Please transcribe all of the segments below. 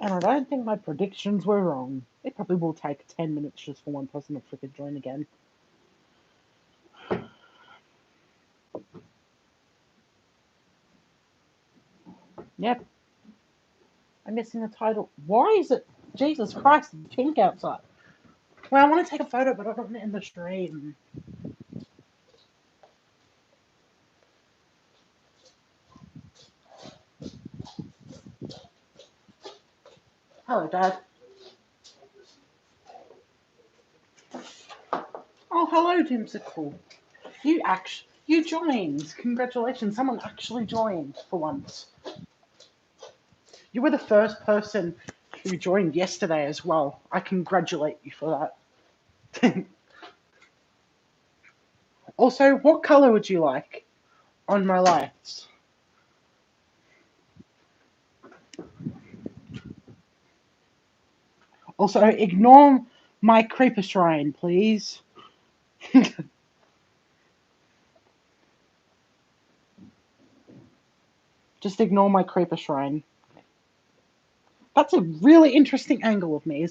And I don't think my predictions were wrong. It probably will take 10 minutes just for one person to freaking join again. Yep, I'm missing the title. Why is it? Jesus Christ, it's pink outside. Well, I want to take a photo, but I don't want to end the stream. Hello, Dad. Oh, hello, Dimsicle. You joined. Congratulations, someone actually joined for once. You were the first person who joined yesterday as well. I congratulate you for that. Also, what color would you like on my lights? Also, ignore my creeper shrine, please. Just ignore my creeper shrine. That's a really interesting angle of me.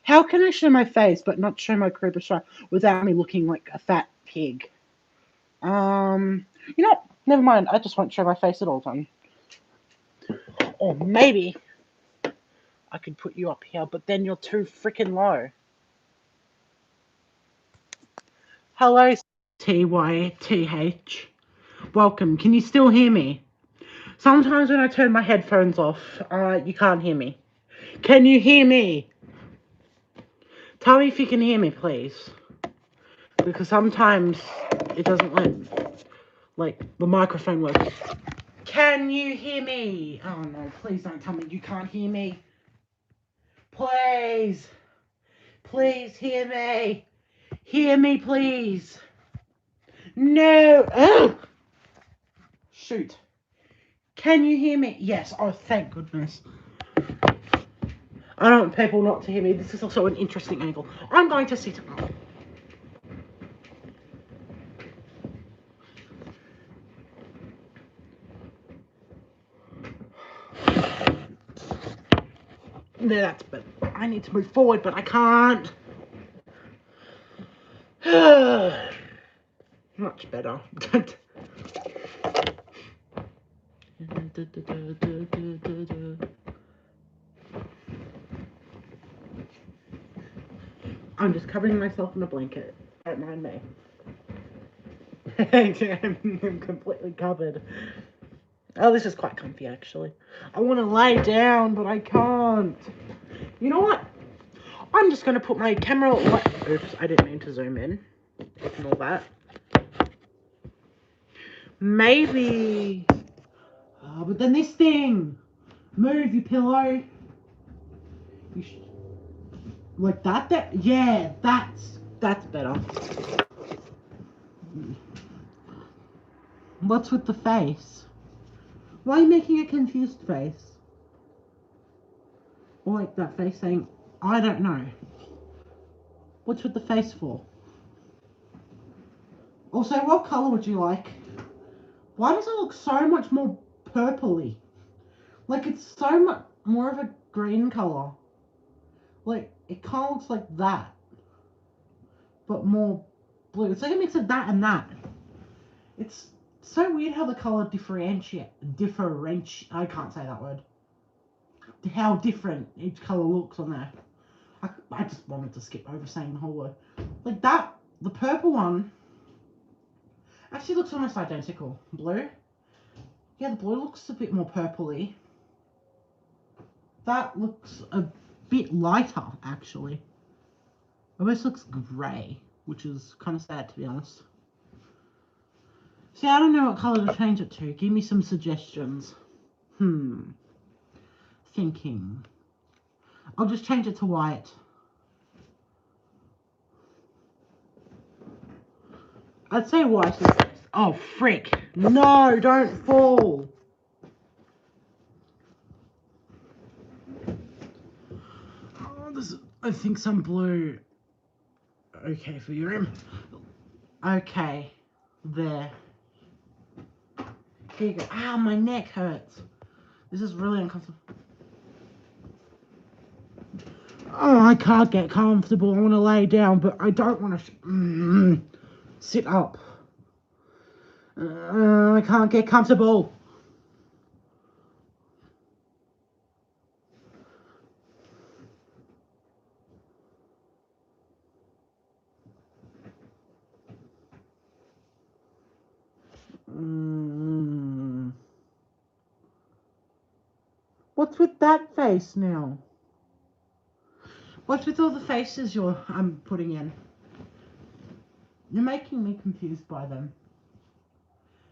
How can I show my face but not show my creeper shrine without me looking like a fat pig? You know what? Never mind. I just won't show my face at all then. Or maybe I could put you up here, but then you're too freaking low. Hello, TYTH. Welcome. Can you still hear me? Sometimes when I turn my headphones off, you can't hear me. Can you hear me? Tell me if you can hear me, please. Because sometimes it doesn't like the microphone works. Can you hear me? Oh no, please don't tell me you can't hear me. Please. Please hear me. Hear me, please. No. Oh! Shoot. Can you hear me? Yes. Oh, thank goodness. I don't want people not to hear me. This is also an interesting angle. I'm going to sit up. There, that's better. I need to move forward, but I can't. Much better. I'm just covering myself in a blanket. Don't mind me. I'm completely covered. Oh, this is quite comfy, actually. I want to lay down, but I can't. You know what? I'm just going to put my camera... Oops, I didn't mean to zoom in. Ignore that. Maybe... Oh, but then this thing! Move, you pillow! Like that? Yeah, that's better. What's with the face? Why are you making a confused face? Or like that face saying, I don't know. What's with the face for? Also, what colour would you like? Why does it look so much more purpley? Like it's so much more of a green colour. Like it kind of looks like that, but more blue. It's like a mix of that and that. It's so weird how the colour I can't say that word. How different each colour looks on there. I just wanted to skip over saying the whole word. Like that, the purple one actually looks almost identical. Blue? Yeah, the blue looks a bit more purpley. That looks a bit lighter, actually. Almost looks grey, which is kind of sad, to be honest. See, I don't know what colour to change it to. Give me some suggestions. Thinking. I'll just change it to white. I'd say white is best. Oh, frick. No, don't fall. Oh, I think some blue. Okay, for your room. Okay. There. Here you go. Ow, my neck hurts. This is really uncomfortable. Oh, I can't get comfortable. I want to lay down, but I don't want to sit up. I can't get comfortable. What's with that face now? What's with all the faces I'm putting in? You're making me confused by them.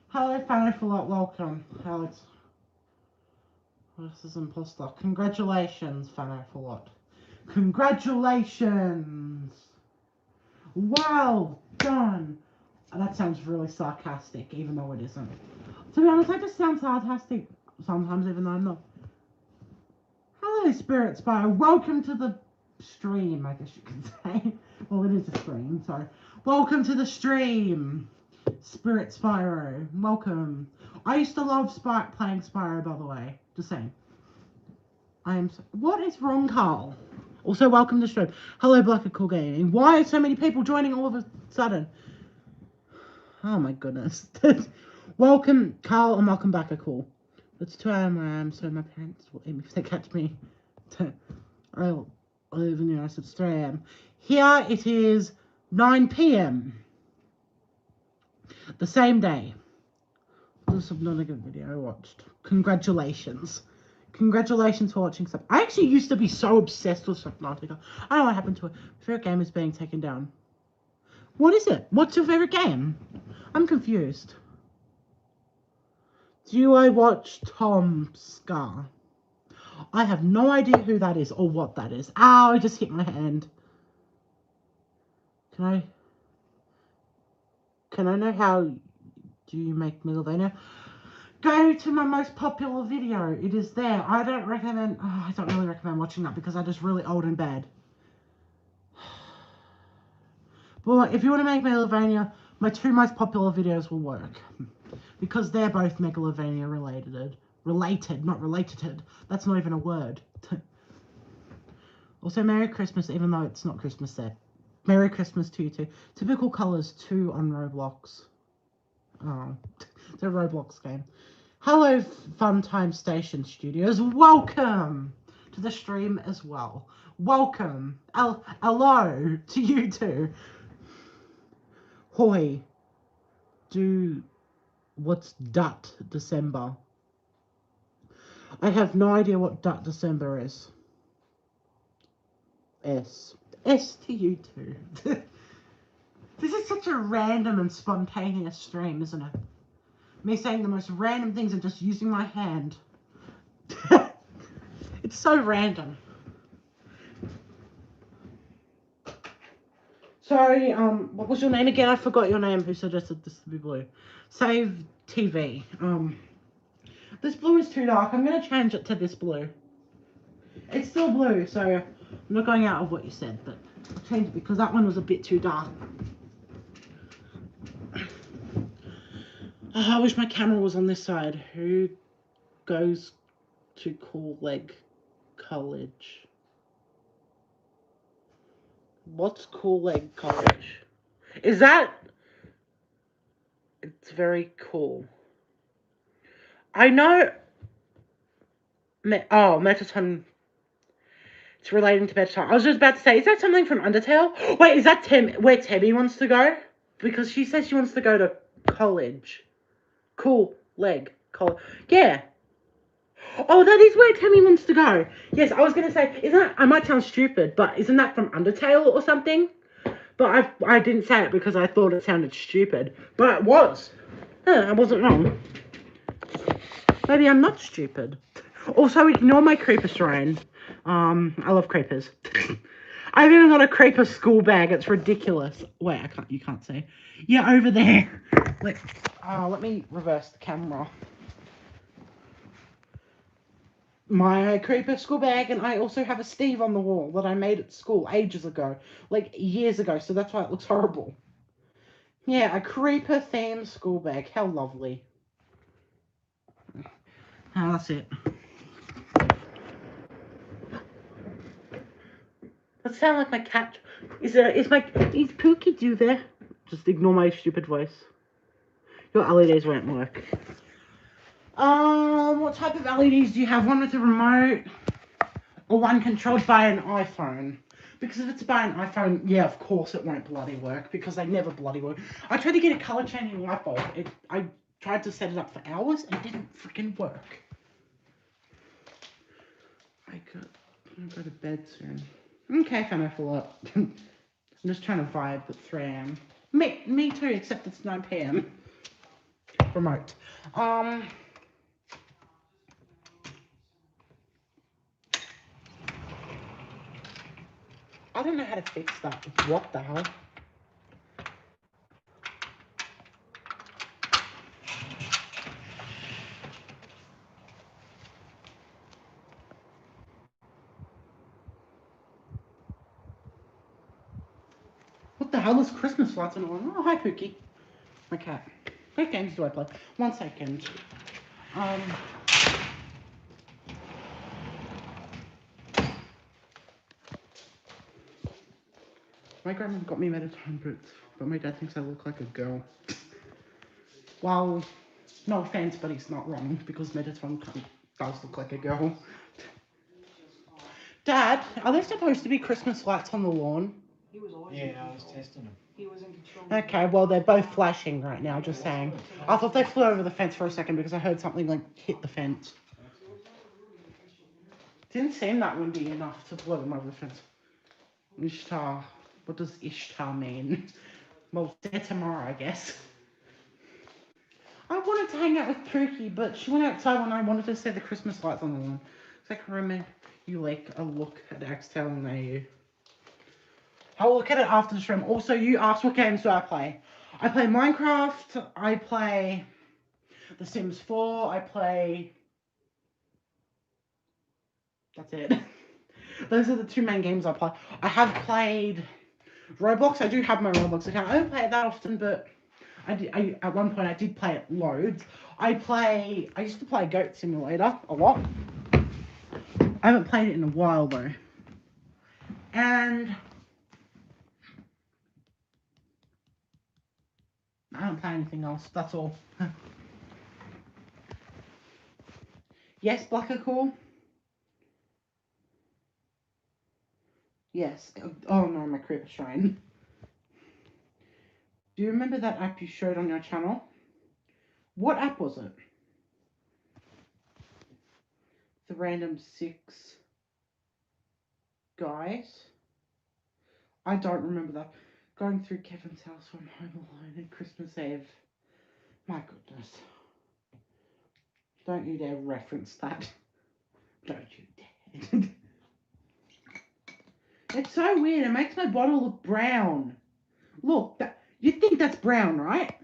Hello, Fanny for lot. Welcome. Alex. This is imposter. Congratulations, Fanny for lot. Congratulations! Well done! That sounds really sarcastic, even though it isn't. To be honest, I just sound sarcastic sometimes, even though I'm not. Hello, Spirit Spire. Welcome to the stream, I guess you could say. Well, it is a stream, sorry. Welcome to the stream, Spirit Spyro. Welcome. I used to love playing Spyro, by the way. Just saying. What is wrong, Carl? Also, welcome to the stream. Hello, Black and Cool Gaming. Why are so many people joining all of a sudden? Oh my goodness. Welcome, Carl, and welcome back, Cool. It's 2 a.m. where I am, so my parents will aim if they catch me. I'll live in the US. It's 3 a.m. Here it is 9 p.m. The same day. This is not a good video I watched. Congratulations. Congratulations for watching stuff. I actually used to be so obsessed with Subnautica. I don't know what happened to it. Favorite game is being taken down. What is it? What's your favorite game? I'm confused. Do I watch Tom Scar? I have no idea who that is or what that is. Ow, I just hit my hand. Can I know how do you make Megalovania? Go to my most popular video. It is there. I don't really recommend watching that because that is really old and bad. But if you want to make Megalovania, my 2 most popular videos will work. Because they're both Megalovania related. Related, not related. That's not even a word. Also, Merry Christmas, even though it's not Christmas yet. Merry Christmas to you too. Typical Colors 2 on Roblox. Oh, it's a Roblox game. Hello, Funtime Station Studios. Welcome to the stream as well. Welcome. Hello to you too. Hoi. What's Dut December? I have no idea what Dut December is. S to you too. This is such a random and spontaneous stream, isn't it? Me saying the most random things and just using my hand. It's so random. Sorry, what was your name again? I forgot your name. Who suggested this to be blue? Save TV. This blue is too dark. I'm gonna change it to this blue. It's still blue, so I'm not going out of what you said, but I'll change it because that one was a bit too dark. Oh, I wish my camera was on this side. Who goes to Cool Leg College? What's Cool Leg College? Is that... It's very cool. I know... Mettaton... It's relating to Mettaton. I was just about to say, is that something from Undertale? Wait, is that where Temmie wants to go? Because she says she wants to go to college. Cool Leg College. Yeah. Oh, that is where Temmie wants to go. Yes, I was going to say, I might sound stupid, but isn't that from Undertale or something? But I didn't say it because I thought it sounded stupid. But it was. I wasn't wrong. Maybe I'm not stupid. Also, ignore my creeper shrine. I love creepers. I've even got a creeper school bag. It's ridiculous. Wait, you can't see. Yeah, over there. Let me reverse the camera. My creeper school bag, and I also have a Steve on the wall that I made at school ages ago. Like, years ago, so that's why it looks horrible. Yeah, a creeper themed school bag. How lovely. That's it. That sound like my cat. Is Pookie do there? Just ignore my stupid voice. Your LEDs won't work. What type of LEDs do you have? One with a remote, or one controlled by an iPhone? Because if it's by an iPhone, yeah, of course it won't bloody work, because they never bloody work. I tried to get a color changing light bulb. I tried to set it up for hours, and it didn't freaking work. I'm gonna go to bed soon. Okay, fine, I fall up. I'm just trying to vibe at 3 a.m. Me too, except it's 9 p.m. Remote. I don't know how to fix that. What the hell? What the hell is Christmas lights on? Oh, hi, Pookie. My cat. What games do I play? 1 second. My grandma got me Metatron boots, but my dad thinks I look like a girl. Well, no offense, but he's not wrong, because Metatron does look like a girl. Dad, are there supposed to be Christmas lights on the lawn? Yeah, I was testing them. He was in control. Okay, well, they're both flashing right now, just saying. I thought they flew over the fence for a second because I heard something, like, hit the fence. Didn't seem that windy enough to blow them over the fence. Ishtar. What does Ishtar mean? Well, there tomorrow, I guess. I wanted to hang out with Pookie, but she went outside when I wanted to see the Christmas lights on the lawn. So I can remember you like a look at Axtel and AU. I'll look at it after the stream. Also, you asked what games do I play. I play Minecraft, I play The Sims 4, I play... That's it. Those are the 2 main games I play. I have played Roblox. I do have my Roblox account. I don't play it that often, but at one point I did play it loads. I used to play Goat Simulator a lot. I haven't played it in a while though. And I don't play anything else. That's all. Yes, Black are cool. Yes. Oh no, my Creeper Shrine. Do you remember that app you showed on your channel? What app was it? The Random 6 guys? I don't remember that. Going through Kevin's house from Home Alone at Christmas Eve. My goodness. Don't you dare reference that. Don't you dare. It's so weird. It makes my bottle look brown. Look, you think that's brown, right?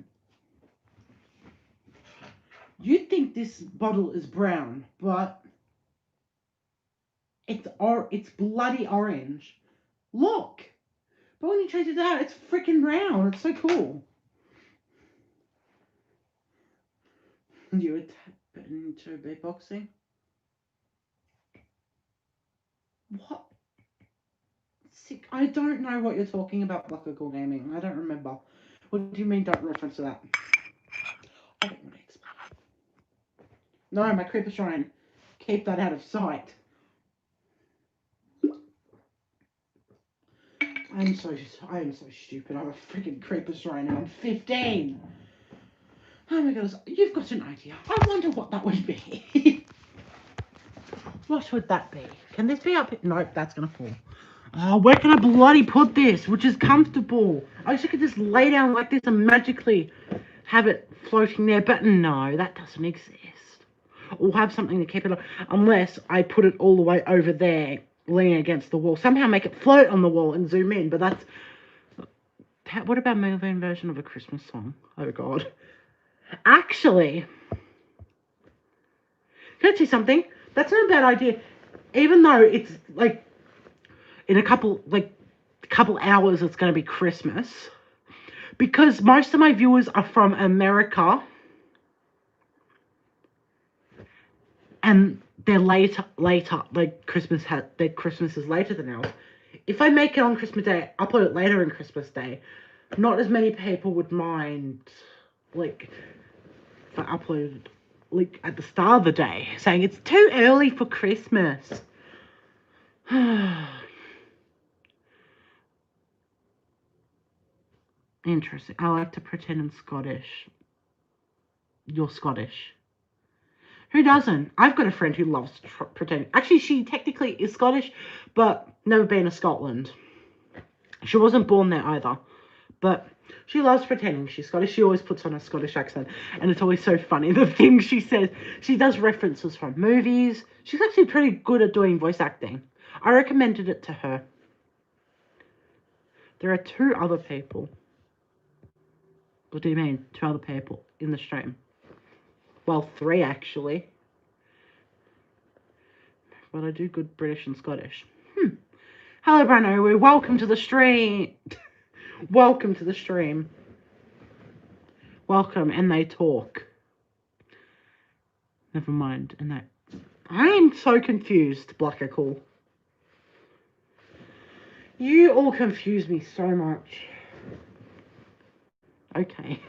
You think this bottle is brown, but it's bloody orange. Look. But when you change it out, it's freaking brown. It's so cool. You would tap into beatboxing? What? Sick. I don't know what you're talking about, Black Eagle Gaming. I don't remember. What do you mean don't reference to that? I don't want to explain. No, my Creeper Shrine. Keep that out of sight. I am so stupid. I'm a freaking Creeper Shrine and I'm 15. Oh my goodness, you've got an idea. I wonder what that would be. What would that be? Can this be up here? Nope, that's gonna fall. Oh, where can I bloody put this, which is comfortable? I wish I could just lay down like this and magically have it floating there, but no, that doesn't exist. Or have something to keep it on, unless I put it all the way over there, leaning against the wall. Somehow make it float on the wall and zoom in, but that's... What about my version of a Christmas song? Oh, God. Actually, can I say something? That's not a bad idea. Even though it's, like, in a couple hours it's going to be Christmas. Because most of my viewers are from America. And they're later, like Christmas is later than ours. if I make it on Christmas Day, upload it later on Christmas Day, not as many people would mind, like, if I uploaded, like, at the start of the day, saying it's too early for Christmas. Interesting. I like to pretend I'm Scottish. You're Scottish. Who doesn't? I've got a friend who loves pretending. Actually, she technically is Scottish, but never been to Scotland. She wasn't born there either, but she loves pretending she's Scottish. She always puts on a Scottish accent, and it's always so funny, the things she says. She does references from movies. She's actually pretty good at doing voice acting. I recommended it to her. There are 2 other people. What do you mean, 2 other people in the stream? Well, 3 actually. But I do good British and Scottish. Hello, Brano. Welcome to the stream. Welcome to the stream. Welcome, and they talk. Never mind. And that. I am so confused, Black Cool. You all confuse me so much. Okay.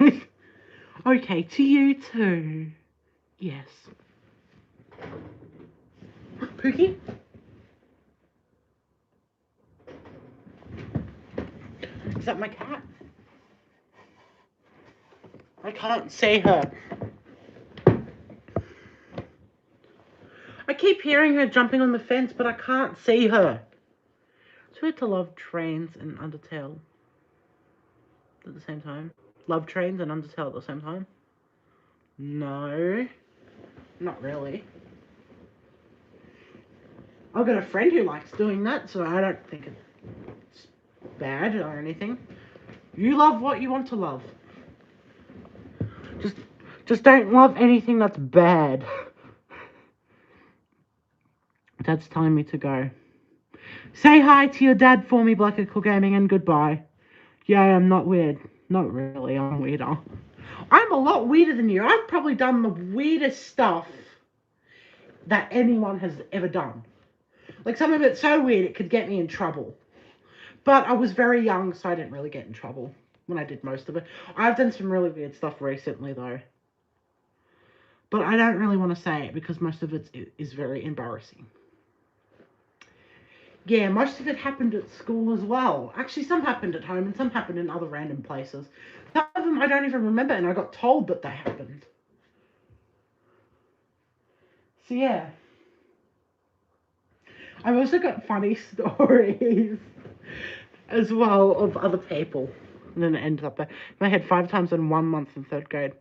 Okay, to you too. Yes. Pookie? Is that my cat? I can't see her. I keep hearing her jumping on the fence, but I can't see her. It's weird to love trains and Undertale at the same time. Love trains and Undertale at the same time? No. Not really. I've got a friend who likes doing that, so I don't think it's bad or anything. You love what you want to love. Just don't love anything that's bad. Dad's telling me to go. Say hi to your dad for me, Black Cool Gaming, and goodbye. Yeah, I'm not weird. Not really, I'm weirder. I'm a lot weirder than you. I've probably done the weirdest stuff that anyone has ever done. Like, some of it's so weird it could get me in trouble. But I was very young, so I didn't really get in trouble when I did most of it. I've done some really weird stuff recently, though. But I don't really want to say it because most of it is very embarrassing. Yeah, most of it happened at school as well. Actually, some happened at home and some happened in other random places. Some of them I don't even remember, and I got told that they happened. So, yeah. I've also got funny stories as well of other people. And then it ended up there. I had 5 times in 1 month in 3rd grade.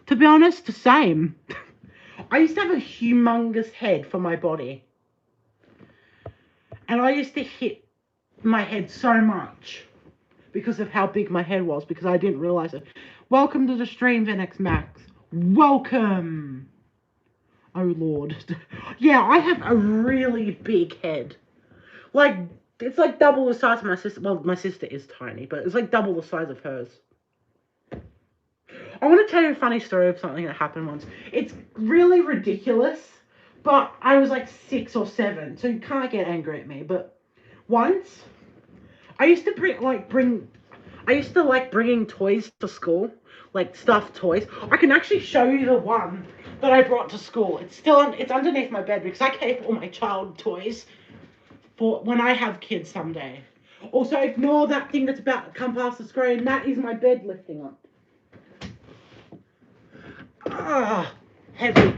To be honest, the same. I used to have a humongous head for my body. And I used to hit my head so much because of how big my head was, because I didn't realize it. Welcome to the stream, Venex Max. Welcome. Oh, Lord. Yeah, I have a really big head. Like, it's like double the size of my sister. Well, my sister is tiny, but it's like double the size of hers. I want to tell you a funny story of something that happened once. It's really ridiculous, but I was like 6 or 7, so you can't get angry at me. But once, I used to bringing toys to school, like stuffed toys. I can actually show you the one that I brought to school. It's underneath my bed because I keep all my child toys for when I have kids someday. Also, ignore that thing that's about to come past the screen. That is my bed lifting up. Heavy.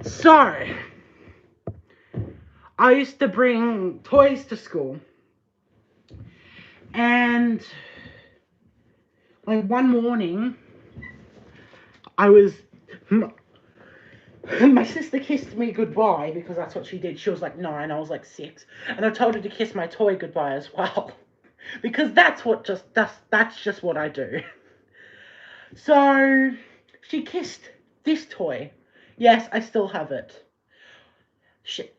So, I used to bring toys to school. And, like, one morning, my sister kissed me goodbye because that's what she did. She was like 9, I was like 6. And I told her to kiss my toy goodbye as well. Because that's just what I do. So, she kissed this toy. Yes, I still have it.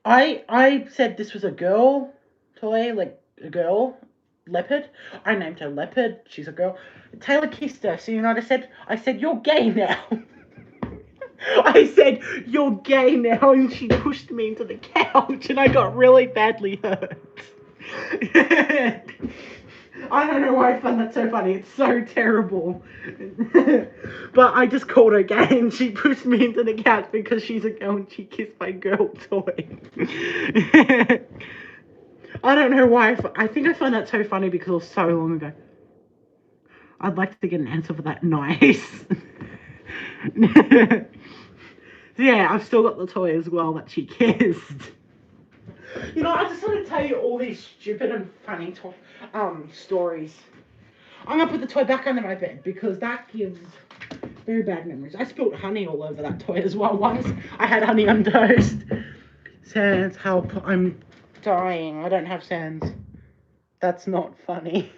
I said this was a girl toy, like a girl leopard. I named her Leopard. She's a girl. Taylor kissed her. So you know what I said? I said, you're gay now. I said, you're gay now. And she pushed me into the couch and I got really badly hurt. I don't know why I find that so funny. It's so terrible. But I just called her gay and she pushed me into the couch because she's a girl and she kissed my girl toy. I don't know why. I think I find that so funny because it was so long ago. I'd like to get an answer for that. Nice. Yeah, I've still got the toy as well that she kissed. You know, I just want to tell you all these stupid and funny stories. I'm gonna put the toy back under my bed because that gives very bad memories. I spilled honey all over that toy as well once. I had honey on toast. Sans, help! I'm dying. I don't have Sans. That's not funny.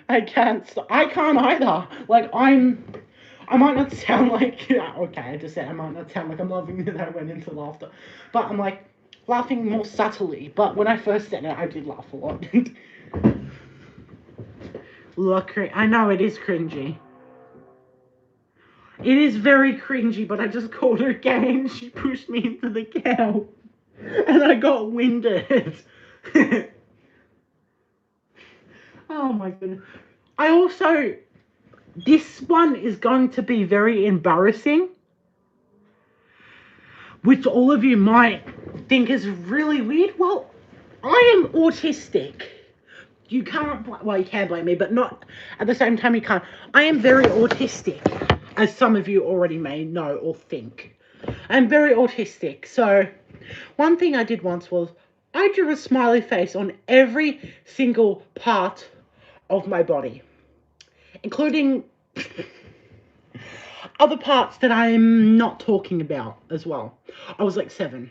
I can't either. Like I might not sound like, okay, I just said I might not sound like I'm laughing that I went into laughter, but I'm like laughing more subtly. But when I first said it, I did laugh a lot. Look, I know it is cringy. It is very cringy, but I just called her gay and she pushed me into the couch. And I got winded. Oh my goodness. I also, this one is going to be very embarrassing, which all of you might think is really weird. Well, I am autistic. You can't, well, you can blame me, but not at the same time you can't. I am very autistic, as some of you already may know or think. I'm very autistic. So one thing I did once was I drew a smiley face on every single part of my body, including other parts that I'm not talking about as well. I was like 7.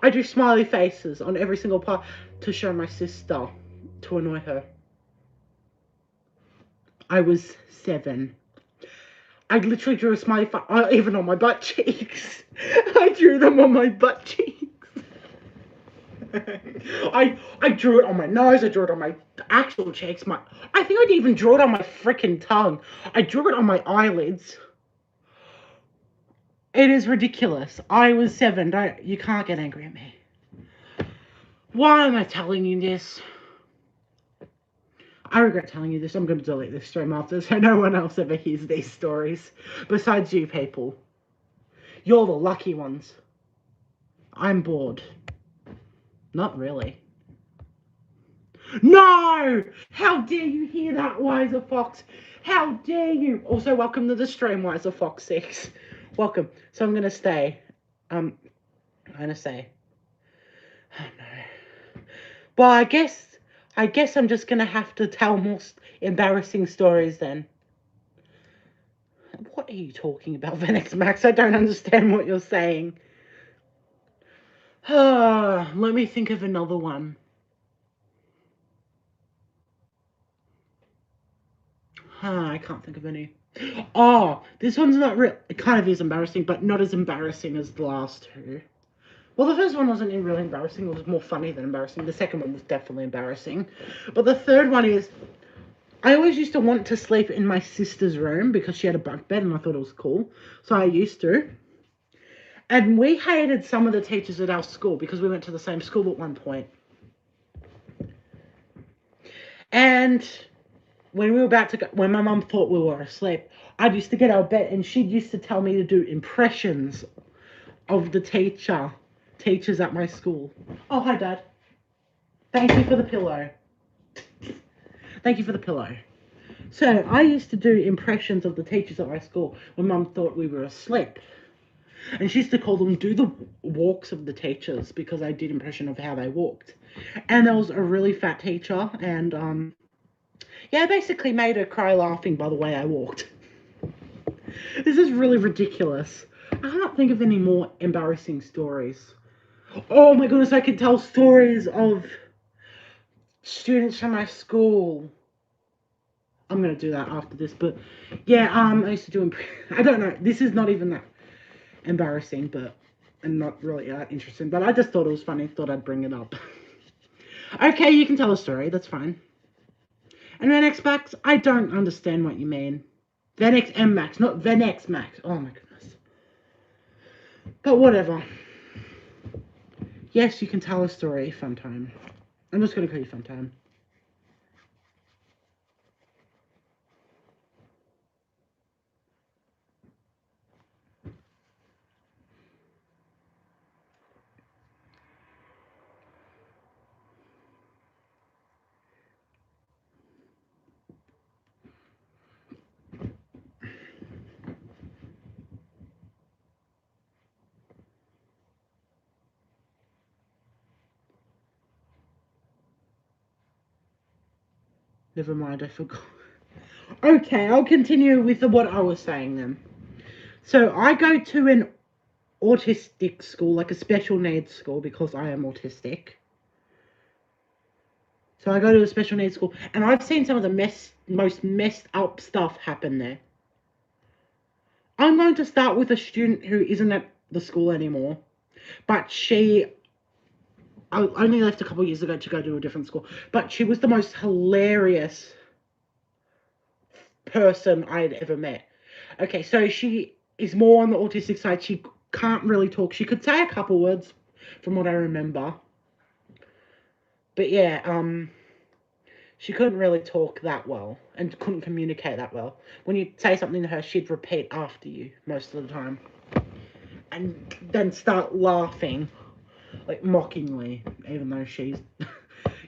I drew smiley faces on every single part to show my sister, to annoy her. I was 7. I literally drew a smiley face, even on my butt cheeks. I drew them on my butt cheeks. I drew it on my nose, I drew it on my actual cheeks, I think I'd even draw it on my freaking tongue. I drew it on my eyelids. It is ridiculous. I was 7. You can't get angry at me. Why am I telling you this? I regret telling you this. I'm going to delete this stream after so no one else ever hears these stories. Besides you people. You're the lucky ones. I'm bored. Not really. No! How dare you hear that, Wiser Fox? How dare you? Also, welcome to the stream, Wiser Fox 6. Welcome. So I'm going to stay. I'm going to say. Oh, no. Well, I guess I'm just going to have to tell more embarrassing stories then. What are you talking about, Venex Max? I don't understand what you're saying. Let me think of another one. I can't think of any. Oh, this one's not real. It kind of is embarrassing, but not as embarrassing as the last 2. Well, the first one wasn't really embarrassing. It was more funny than embarrassing. The second one was definitely embarrassing. But the third one is, I always used to want to sleep in my sister's room because she had a bunk bed and I thought it was cool. So I used to. And we hated some of the teachers at our school because we went to the same school at one point. And when we were about to go, when my mum thought we were asleep, I used to get out of bed and she used to tell me to do impressions of the teachers at my school. Oh, hi, Dad. Thank you for the pillow. Thank you for the pillow. So I used to do impressions of the teachers at my school when Mum thought we were asleep. And she used to call them do the walks of the teachers because I did impression of how they walked. And there was a really fat teacher and yeah, I basically made her cry laughing by the way I walked. This is really ridiculous. I can't think of any more embarrassing stories. Oh my goodness, I could tell stories of students from my school. I'm going to do that after this, but yeah, I used to do, I don't know, this is not even that embarrassing, but, and not really interesting, but I just thought it was funny, thought I'd bring it up. Okay, you can tell a story, that's fine. And Venex Max, I don't understand what you mean. Venex M Max, not Venex Max. Oh my goodness. But whatever. Yes, you can tell a story, Funtime. I'm just going to call you Funtime. Never mind, I forgot. Okay, I'll continue with what I was saying then. So I go to an autistic school, like a special needs school, because I am autistic. So I go to a special needs school, and I've seen some of the most messed up stuff happen there. I'm going to start with a student who isn't at the school anymore, but I only left a couple of years ago to go to a different school, but she was the most hilarious person I had ever met. Okay, so she is more on the autistic side. She can't really talk. She could say a couple words from what I remember. But yeah, she couldn't really talk that well and couldn't communicate that well. When you say something to her, she'd repeat after you most of the time. And then start laughing, like mockingly, even though she's...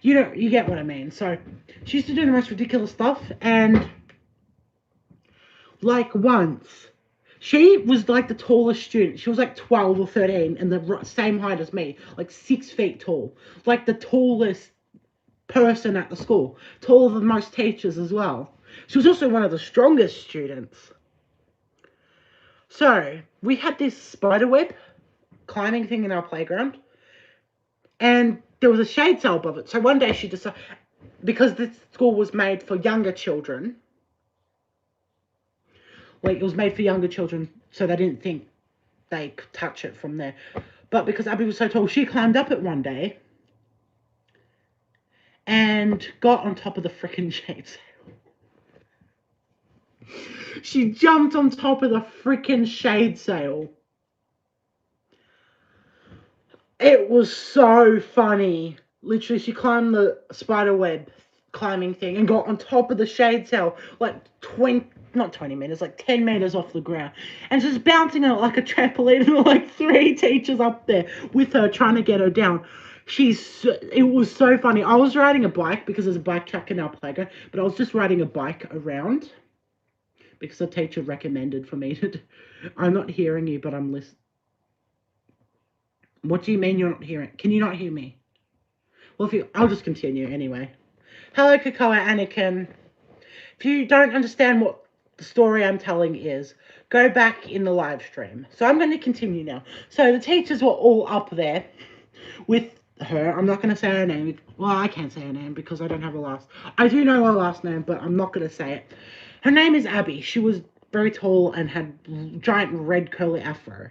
you get what I mean. So, she used to do the most ridiculous stuff, and... Like, once, she was, like, the tallest student. She was, like, 12 or 13 and the same height as me. Like, 6 feet tall. Like, the tallest person at the school. Taller than most teachers as well. She was also one of the strongest students. So, we had this spiderweb climbing thing in our playground. And there was a shade sail above it. So one day she decided, because this school was made for younger children, like, it was made for younger children, so they didn't think they could touch it from there. But because Abby was so tall, she climbed up it one day and got on top of the frickin' shade sail. She jumped on top of the frickin' shade sail. It was so funny. Literally, she climbed the spider web climbing thing and got on top of the shade sail, like 20 meters, like 10 meters off the ground, and just bouncing it like a trampoline, and like 3 teachers up there with her trying to get her down. It was so funny. I was riding a bike because there's a bike track in our playground, but I was just riding a bike around because the teacher recommended for me to. I'm not hearing you, but I'm listening. What do you mean you're not hearing? Can you not hear me? Well, I'll just continue anyway. Hello, Kakoa Anakin. If you don't understand what the story I'm telling is, go back in the live stream. So I'm going to continue now. So the teachers were all up there with her. I'm not going to say her name. Well, I can't say her name because I don't have a last. I do know her last name, but I'm not going to say it. Her name is Abby. She was very tall and had giant red curly afro.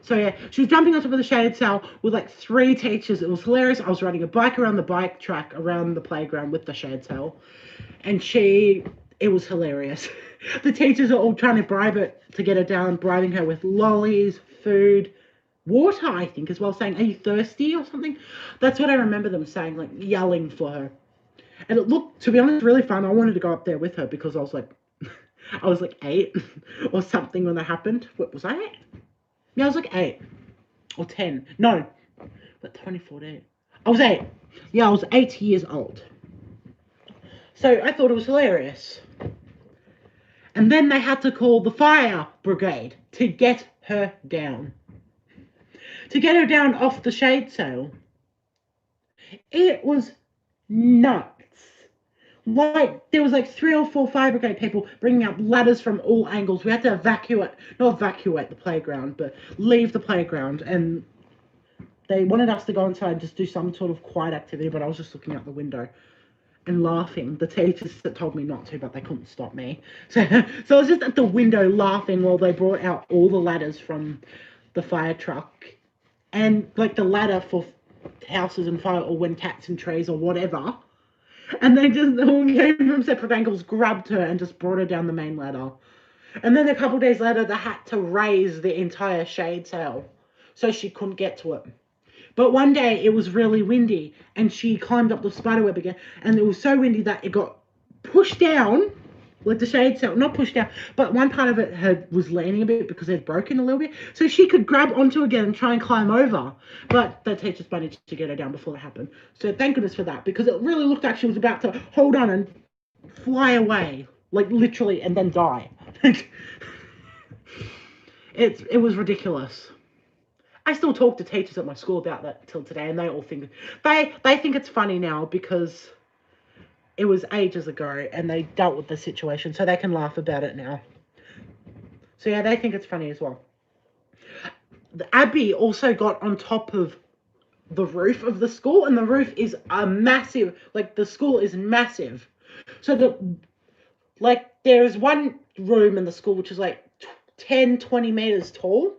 So yeah, she was jumping on top of the shaded sail with like 3 teachers. It was hilarious. I was riding a bike around the bike track around the playground with the shaded sail. And it was hilarious. The teachers are all trying to bribe it to get her down, bribing her with lollies, food, water, I think, as well, saying, "Are you thirsty?" or something. That's what I remember them saying, like yelling for her. And it looked, to be honest, really fun. I wanted to go up there with her because I was like 8 or something when that happened. What was I 8? Yeah, I was like 8 or 10. No, but 2014. I was 8. Yeah, I was 8 years old. So I thought it was hilarious. And then they had to call the fire brigade to get her down. To get her down off the shade sail. It was nuts. Like, there was like 3 or 4 fire brigade people bringing up ladders from all angles. We had to not evacuate the playground, but leave the playground. And they wanted us to go inside and just do some sort of quiet activity, but I was just looking out the window and laughing. The teachers that told me not to, but they couldn't stop me. So I was just at the window laughing while they brought out all the ladders from the fire truck. And like the ladder for houses and fire, or when cats and trees or whatever. And they just all came from separate angles, grabbed her and just brought her down the main ladder. And then a couple of days later, they had to raise the entire shade sail so she couldn't get to it. But one day it was really windy and she climbed up the spiderweb again, and it was so windy that it got pushed down, like the shade cell, not pushed down, but one part of it was landing a bit because it had broken a little bit. So she could grab onto it again and try and climb over. But the teachers managed to get her down before that happened. So thank goodness for that, because it really looked like she was about to hold on and fly away, like literally, and then die. It was ridiculous. I still talk to teachers at my school about that till today, and they all think they think it's funny now because it was ages ago and they dealt with the situation, so they can laugh about it now. So yeah, they think it's funny as well. Abby also got on top of the roof of the school, and the roof is a massive, like the school is massive. So there's one room in the school which is like 10, 20 meters tall.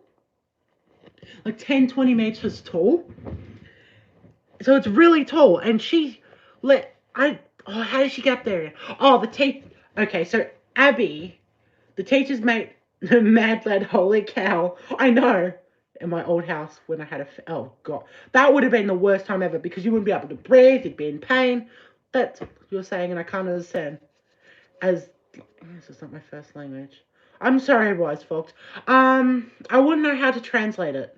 Like 10, 20 meters tall. So it's really tall. And how did she get there? Oh, okay, so Abby, the teacher's mate, mad lad, holy cow. I know. In my old house when I had oh God, that would have been the worst time ever, because you wouldn't be able to breathe, you'd be in pain. That's what you're saying, and I can't understand. This is not my first language. I'm sorry, wise folks. I wouldn't know how to translate it.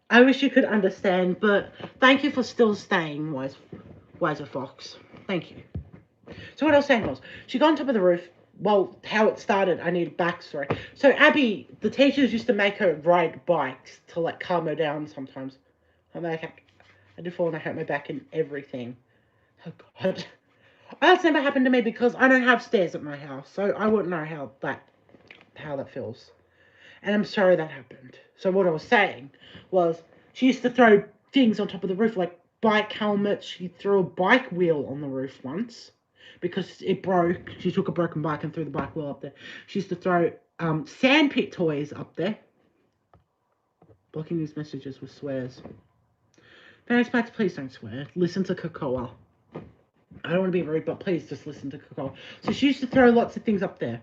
I wish you could understand, but thank you for still staying, wiser fox. Thank you. So what I was saying was, she got on top of the roof. Well, how it started, I need a backstory. So Abby, the teachers used to make her ride bikes to like calm her down sometimes. I did fall and I hurt my back and everything. Oh God. That's never happened to me because I don't have stairs at my house, so I wouldn't know how that feels. And I'm sorry that happened. So what I was saying was, she used to throw things on top of the roof, like bike helmets. She threw a bike wheel on the roof once because it broke. She took a broken bike and threw the bike wheel up there. She used to throw sandpit toys up there. Blocking these messages with swears. Thanks, Max, please don't swear. Listen to Cocoa. I don't want to be rude, but please just listen to Cocoa. So she used to throw lots of things up there.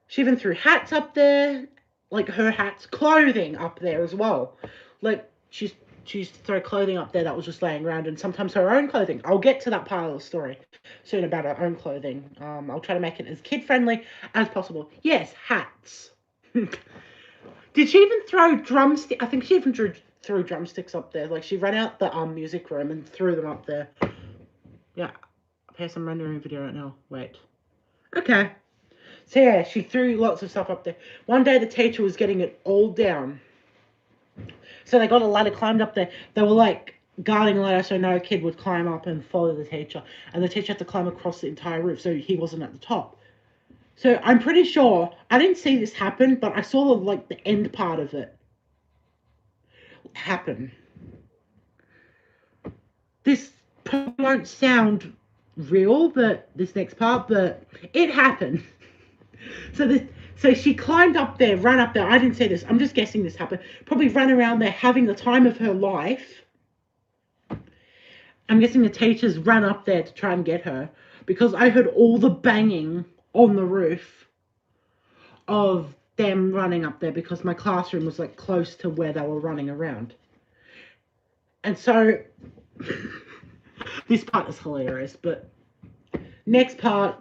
She even threw hats up there, like her hats, clothing up there as well. Like she used to throw clothing up there that was just laying around, and sometimes her own clothing. I'll get to that part of the story soon about her own clothing. I'll try to make it as kid-friendly as possible. Yes, hats. Did she even throw drumsticks? I think she even threw drumsticks up there. Like she ran out the music room and threw them up there. Yeah, here's some rendering video right now. Wait. Okay. So yeah, she threw lots of stuff up there. One day the teacher was getting it all down. So they got a ladder, climbed up there. They were like guarding a ladder so no kid would climb up and follow the teacher. And the teacher had to climb across the entire roof so he wasn't at the top. So I'm pretty sure, I didn't see this happen, but I saw the end part of it happen. This probably won't sound real, but this next part, but it happened. So she climbed up there, ran up there. I didn't see this. I'm just guessing this happened. Probably ran around there having the time of her life. I'm guessing the teachers ran up there to try and get her, because I heard all the banging on the roof of them running up there, because my classroom was like close to where they were running around. And so this part is hilarious, but next part,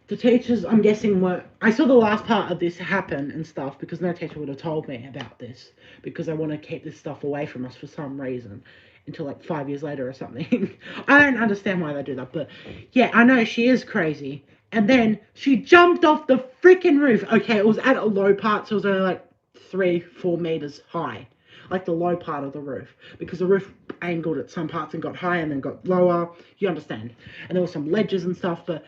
the teachers, I'm guessing, I saw the last part of this happen and stuff, because no teacher would have told me about this, because I want to keep this stuff away from us for some reason, until like 5 years later or something. I don't understand why they do that, but yeah, I know she is crazy. And then she jumped off the freaking roof. Okay, it was at a low part, so it was only like 3-4 meters high, like the low part of the roof, because the roof angled at some parts and got higher and then got lower. You understand? And there were some ledges and stuff, but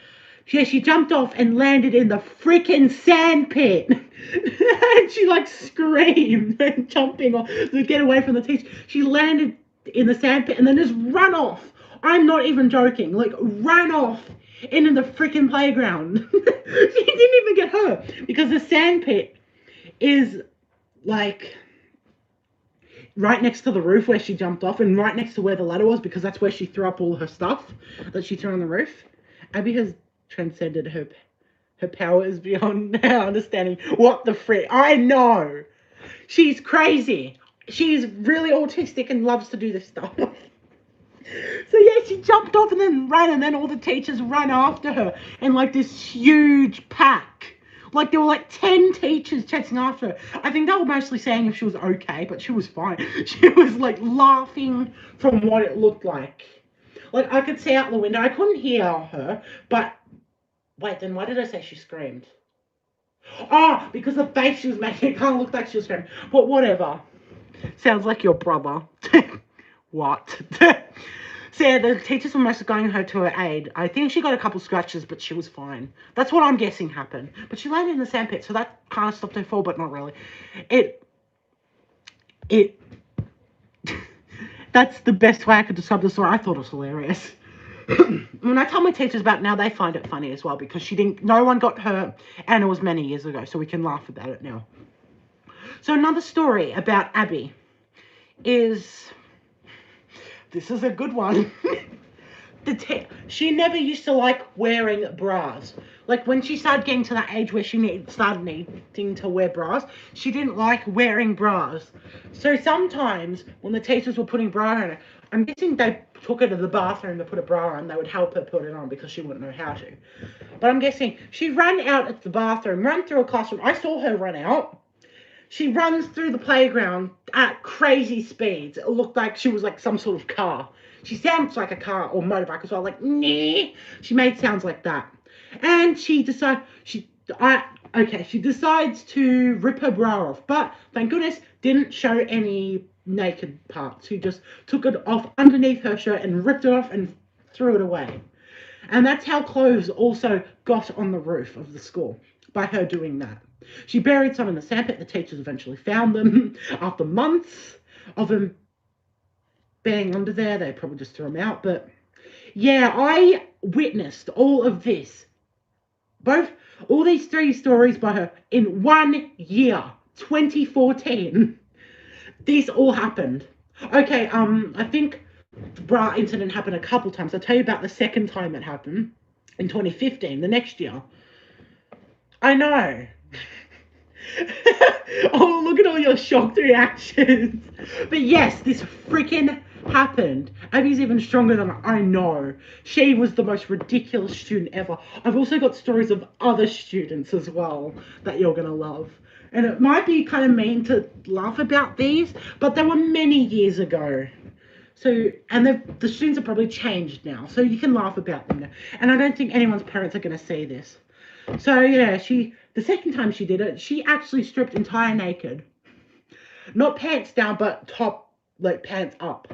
yeah, she jumped off and landed in the freaking sand pit. And she like screamed and jumping off to get away from the teacher. She landed in the sand pit and then just ran off. I'm not even joking. Like, ran off into the freaking playground. She didn't even get hurt, because the sand pit is like right next to the roof where she jumped off, and right next to where the ladder was, because that's where she threw up all her stuff that she threw on the roof. Abby has transcended her Her power is beyond our understanding. What the frick? I know. She's crazy. She's really autistic and loves to do this stuff. So yeah, she jumped off and then ran, and then all the teachers ran after her in like this huge pack. Like there were like 10 teachers chasing after her. I think they were mostly saying if she was okay, but she was fine. She was like laughing from what it looked like. Like I could see out the window. I couldn't hear her, but wait, then why did I say she screamed? Oh, because the face she was making, it kind of looked like she was screaming. But whatever. Sounds like your brother. What? So yeah, the teachers were mostly going her to her aid. I think she got a couple scratches, but she was fine. That's what I'm guessing happened. But she landed in the sandpit, so that kind of stopped her fall, but not really. That's the best way I could describe the story. I thought it was hilarious. When I tell my teachers about it now, they find it funny as well, because no one got hurt, and it was many years ago, so we can laugh about it now. So another story about Abby is, this is a good one. She never used to like wearing bras. Like when she started getting to that age where she started needing to wear bras, she didn't like wearing bras. So sometimes when the teachers were putting bra on her, I'm guessing they took her to the bathroom to put a bra on. They would help her put it on because she wouldn't know how to. But I'm guessing she ran out at the bathroom, ran through a classroom. I saw her run out. She runs through the playground at crazy speeds. It looked like she was like some sort of car. She sounds like a car or motorbike as well, like, nee. She made sounds like that. And she decides to rip her bra off, but thank goodness didn't show any naked parts. She just took it off underneath her shirt and ripped it off and threw it away. And that's how clothes also got on the roof of the school, by her doing that. She buried some in the sandpit. The teachers eventually found them. After months of them being under there, they probably just threw them out. But yeah, I witnessed all of this. All these 3 stories by her in 1 year, 2014. This all happened. Okay, I think the bra incident happened a couple times. I'll tell you about the second time it happened in 2015, the next year. I know. Oh, look at all your shocked reactions. But yes, this freaking happened. Abby's even stronger than I know. She was the most ridiculous student ever. I've also got stories of other students as well that you're gonna love. And it might be kind of mean to laugh about these, but they were many years ago. So, and the students have probably changed now, so you can laugh about them now. And I don't think anyone's parents are going to see this. So, yeah, the second time she did it, she actually stripped entire naked. Not pants down, but top, like, pants up.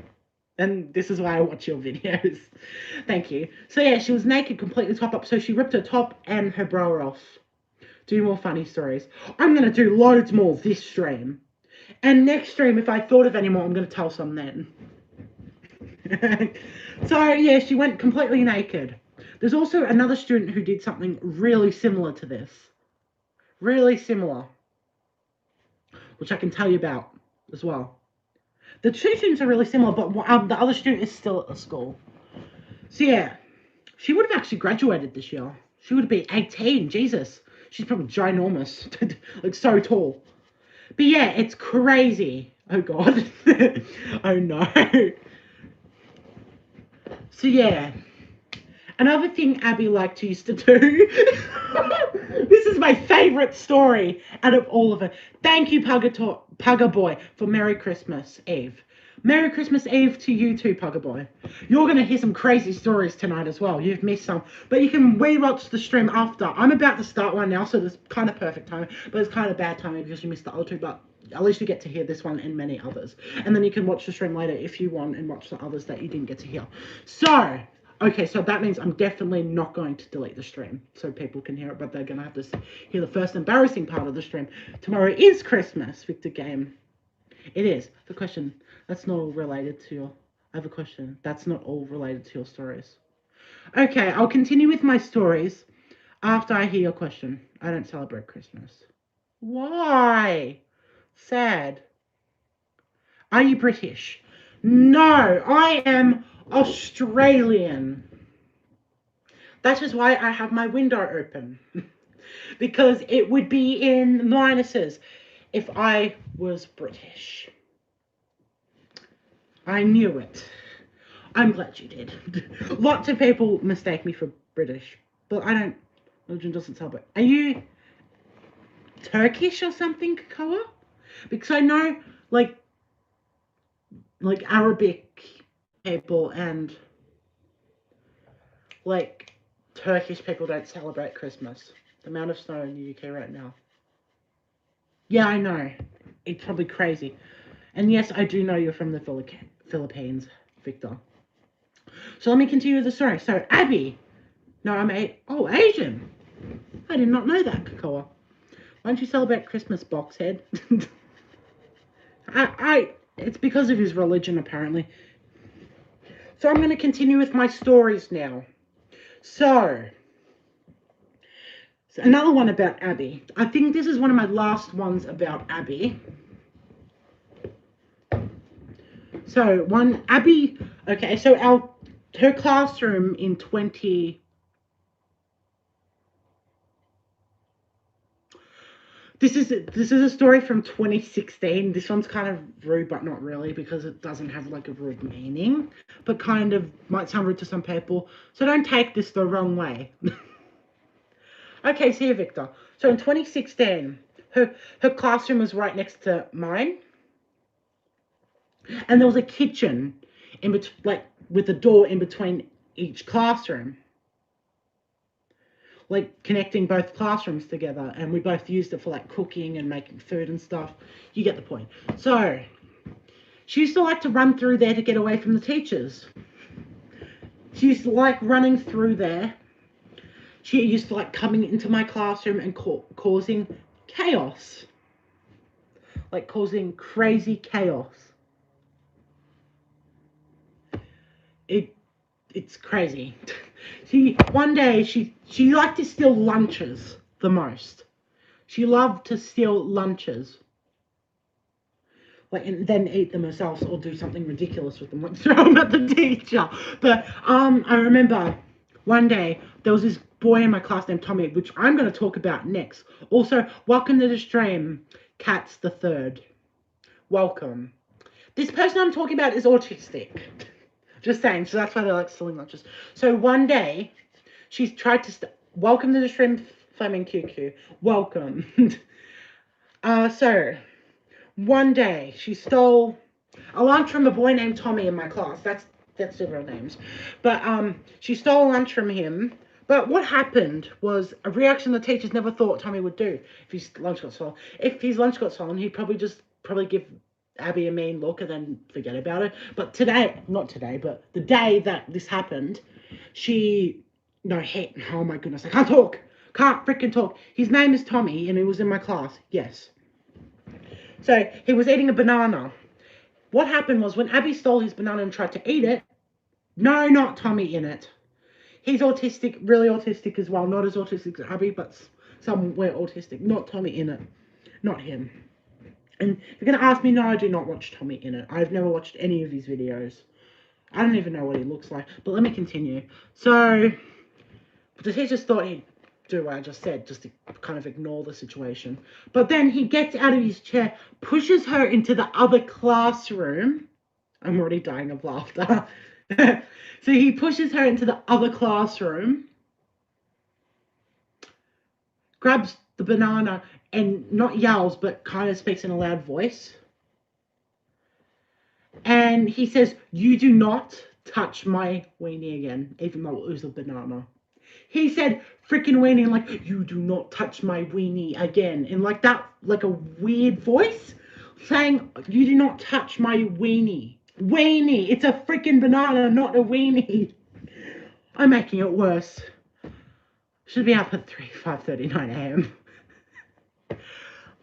And this is why I watch your videos. Thank you. So, yeah, she was naked, completely top up. So, she ripped her top and her bra off. Do more funny stories. I'm going to do loads more this stream. And next stream, if I thought of any more, I'm going to tell some then. So, yeah, she went completely naked. There's also another student who did something really similar to this. Really similar. Which I can tell you about as well. The 2 students are really similar, but the other student is still at the school. So, yeah, she would have actually graduated this year. She would have been 18. Jesus. She's probably ginormous. Like, so tall. But, yeah, it's crazy. Oh, God. Oh, no. So, yeah. Another thing Abby used to do. This is my favourite story out of all of it. Thank you, Pugger Boy, for Merry Christmas Eve. Merry Christmas Eve to you too, Pugger Boy. You're going to hear some crazy stories tonight as well. You've missed some. But you can rewatch the stream after. I'm about to start one now, so it's kind of perfect timing. But it's kind of bad timing because you missed the other 2. But at least you get to hear this one and many others. And then you can watch the stream later if you want and watch the others that you didn't get to hear. So, okay, so that means I'm definitely not going to delete the stream so people can hear it, but they're going to have to hear the first embarrassing part of the stream. Tomorrow is Christmas, Victor Game. It is. The question, that's not all related to your... I have a question. That's not all related to your stories. Okay, I'll continue with my stories after I hear your question. I don't celebrate Christmas. Why? Sad. Are you British? No, I am Australian. That is why I have my window open. because it would be in minuses if I was British. I knew it. I'm glad you did. Lots of people mistake me for British, but I don't. Religion doesn't celebrate. Are you Turkish or something, Kakoa? Because I know, like Arabic people and like Turkish people don't celebrate Christmas. The amount of snow in the UK right now. Yeah, I know. It's probably crazy. And yes, I do know you're from the Philippines, Victor. So let me continue the story. So Abby, no, Asian. I did not know that, Kakoa. Why don't you celebrate Christmas, Boxhead? It's because of his religion, apparently. So I'm going to continue with my stories now. So another one about Abby. I think this is one of my last ones about Abby. So Abby, okay, so her classroom in 20... This is a story from 2016. This one's kind of rude, but not really, because it doesn't have like a rude meaning, but kind of might sound rude to some people. So don't take this the wrong way. Okay, so here, Victor. So in 2016, her classroom was right next to mine, and there was a kitchen in between, like with a door in between each classroom, like connecting both classrooms together, and we both used it for like cooking and making food and stuff. You get the point. So she used to like to run through there to get away from the teachers. She used to like running through there. She used to like coming into my classroom and causing chaos, like causing crazy chaos. It's crazy. One day she liked to steal lunches the most. She loved to steal lunches, like, and then eat them herself or do something ridiculous with them, like throw them at the teacher. But I remember one day there was this boy in my class named Tommy, which I'm going to talk about next. Also, welcome to the stream, Cats the Third. Welcome. This person I'm talking about is autistic. Just saying, so that's why they like stealing lunches. So one day, she's tried to welcome to the stream, Fleming QQ. Welcome. So one day she stole a lunch from a boy named Tommy in my class. That's their real names. But she stole lunch from him. But what happened was a reaction the teachers never thought Tommy would do if his lunch got stolen. If his lunch got stolen, he'd probably give Abby a mean look and then forget about it. But not today, but the day that this happened, oh my goodness, I can't freaking talk. His name is Tommy and he was in my class, yes. So he was eating a banana. What happened was when Abby stole his banana and tried to eat it, no, not Tommy in it. He's autistic, really autistic as well. Not as autistic as Abby, but somewhere autistic. Not Tommy in it. Not him. And if you're going to ask me, no, I do not watch Tommy in it. I've never watched any of his videos. I don't even know what he looks like. But let me continue. So, the teachers thought he'd do what I just said, just to kind of ignore the situation. But then he gets out of his chair, pushes her into the other classroom. I'm already dying of laughter. So he pushes her into the other classroom, grabs the banana, and not yells, but kind of speaks in a loud voice. And he says, "You do not touch my weenie again," even though it was a banana. He said freaking weenie, like, "You do not touch my weenie again." And like that, like a weird voice saying, "You do not touch my weenie." Weenie. It's a freaking banana, not a weenie. I'm making it worse. Should be up at 5:39 a.m.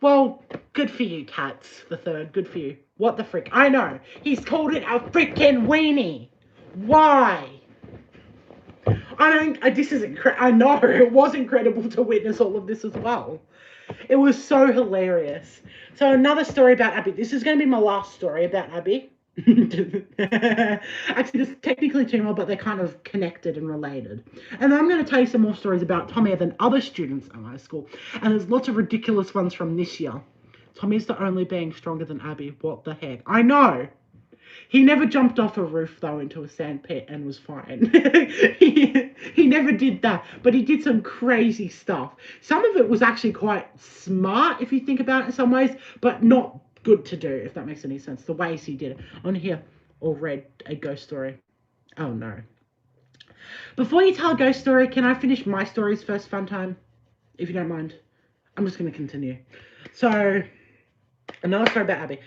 Well, good for you, Cats the Third. Good for you. What the frick? I know. He's called it a freaking weenie. Why? I know. It was incredible to witness all of this as well. It was so hilarious. So another story about Abby. This is going to be my last story about Abby. Actually, there's technically two more, but they're kind of connected and related. And I'm going to tell you some more stories about Tommy than other students at my school. And there's lots of ridiculous ones from this year. Tommy's the only being stronger than Abby. What the heck? I know. He never jumped off a roof, though, into a sand pit and was fine. he never did that, but he did some crazy stuff. Some of it was actually quite smart, if you think about it in some ways, but not good to do, if that makes any sense. The ways he did it. On here, or read a ghost story. Oh, no. Before you tell a ghost story, can I finish my stories first, fun time? If you don't mind. I'm just going to continue. So, another story about Abby.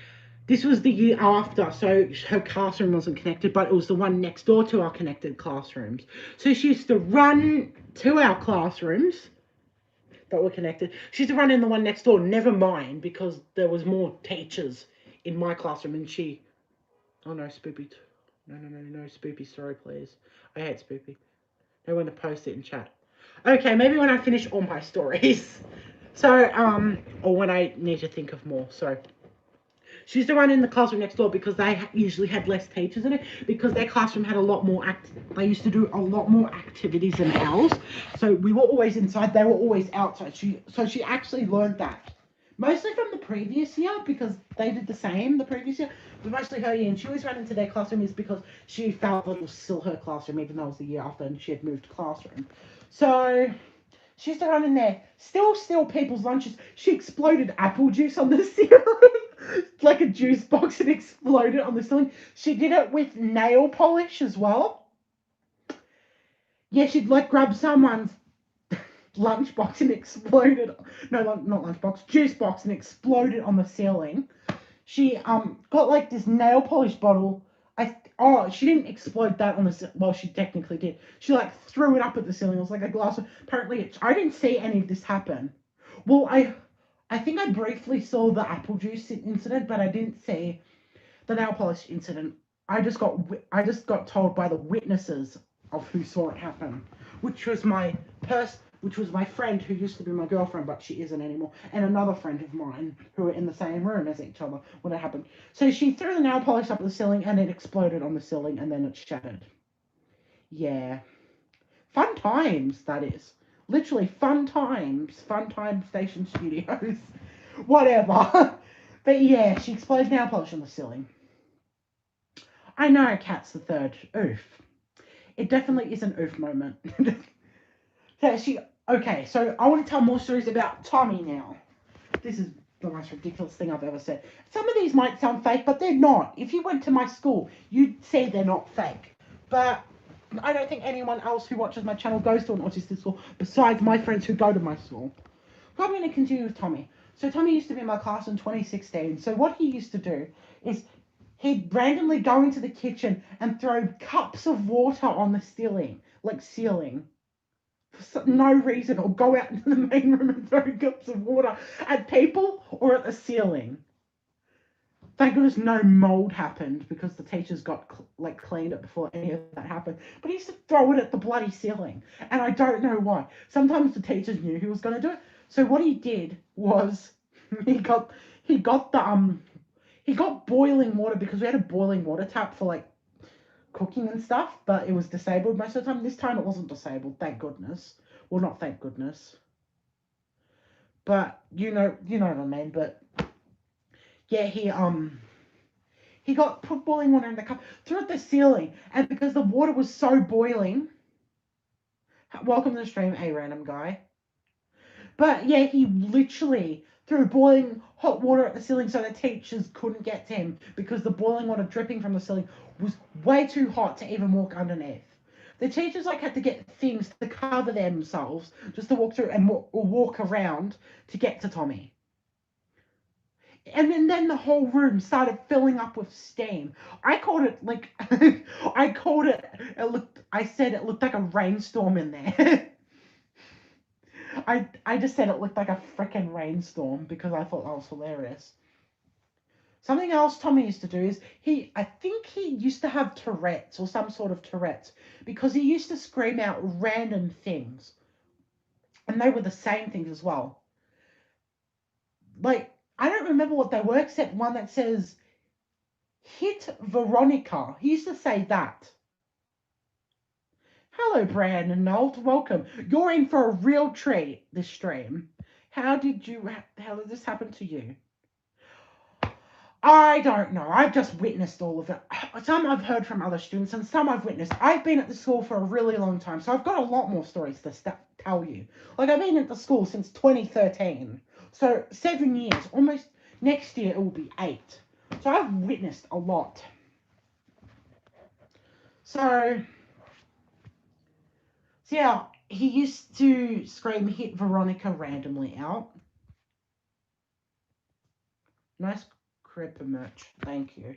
This was the year after, so her classroom wasn't connected, but it was the one next door to our connected classrooms. So she used to run to our classrooms that were connected. She used to run in the one next door, never mind, because there was more teachers in my classroom, and she... Oh, no, Spoopy. No, Spoopy, sorry, please. I hate Spoopy. No one to post it in chat. Okay, maybe when I finish all my stories. So, or when I need to think of more, sorry. She used to run in the classroom next door because they usually had less teachers in it, because their classroom had a lot more they used to do a lot more activities than ours. So we were always inside, they were always outside. So she actually learned that. Mostly from the previous year, because they did the same the previous year. But mostly her year, and she always ran into their classroom is because she felt that it was still her classroom, even though it was the year after and she had moved classroom. So she used to run in there, still steal people's lunches. She exploded apple juice on the ceiling. Like a juice box, and exploded on the ceiling. She did it with nail polish as well. Yeah, she'd like grab someone's lunchbox and exploded. No, not lunchbox, juice box, and exploded on the ceiling. She got like this nail polish bottle. She didn't explode that on the, well, she technically did. She like threw it up at the ceiling. It was like a glass. Apparently, I didn't see any of this happen. Well, I think I briefly saw the apple juice incident, but I didn't see the nail polish incident. I just got told by the witnesses of who saw it happen, which was which was my friend who used to be my girlfriend, but she isn't anymore, and another friend of mine who were in the same room as each other when it happened. So she threw the nail polish up the ceiling, and it exploded on the ceiling, and then it shattered. Yeah. Fun times, that is. Literally fun times. Fun time station studios. Whatever. But yeah, she exploded nail polish on the ceiling. I know Cat's the third. Oof. It definitely is an oof moment. Okay, so I want to tell more stories about Tommy now. This is the most ridiculous thing I've ever said. Some of these might sound fake, but they're not. If you went to my school, you'd say they're not fake. But I don't think anyone else who watches my channel goes to an autistic school besides my friends who go to my school. So I'm going to continue with Tommy. So Tommy used to be in my class in 2016. So what he used to do is he'd randomly go into the kitchen and throw cups of water on the ceiling, for no reason, or go out into the main room and throw cups of water at people or at the ceiling. Thank goodness no mold happened, because the teachers got cleaned it before any of that happened. But he used to throw it at the bloody ceiling, and I don't know why. Sometimes the teachers knew he was going to do it. So what he did was he got boiling water, because we had a boiling water tap for like cooking and stuff, but it was disabled most of the time. This time it wasn't disabled, thank goodness. Well, not thank goodness, but you know what I mean. But yeah, he got put boiling water in the cup, threw it at the ceiling, and because the water was so boiling, welcome to the stream, a random guy. But yeah, he literally threw boiling hot water at the ceiling so the teachers couldn't get to him, because the boiling water dripping from the ceiling was way too hot to even walk underneath. The teachers had to get things to cover themselves just to walk through and walk around to get to Tommy. And then the whole room started filling up with steam. I called it I said it looked like a rainstorm in there. I just said it looked like a freaking rainstorm because I thought that was hilarious. Something else Tommy used to do is I think he used to have Tourette's, or some sort of Tourette's, because he used to scream out random things. And they were the same things as well. Like, I don't remember what they were, except one that says, hit Veronica. He used to say that. Hello, Brandon Nolt. Welcome. You're in for a real treat this stream. How did this happen to you? I don't know. I've just witnessed all of it. Some I've heard from other students and some I've witnessed. I've been at the school for a really long time, so I've got a lot more stories to tell you. Like, I've been at the school since 2013. So 7 years. Almost next year it will be 8. So I've witnessed a lot. So yeah, he used to scream, hit Veronica randomly out. Nice creeper merch. Thank you.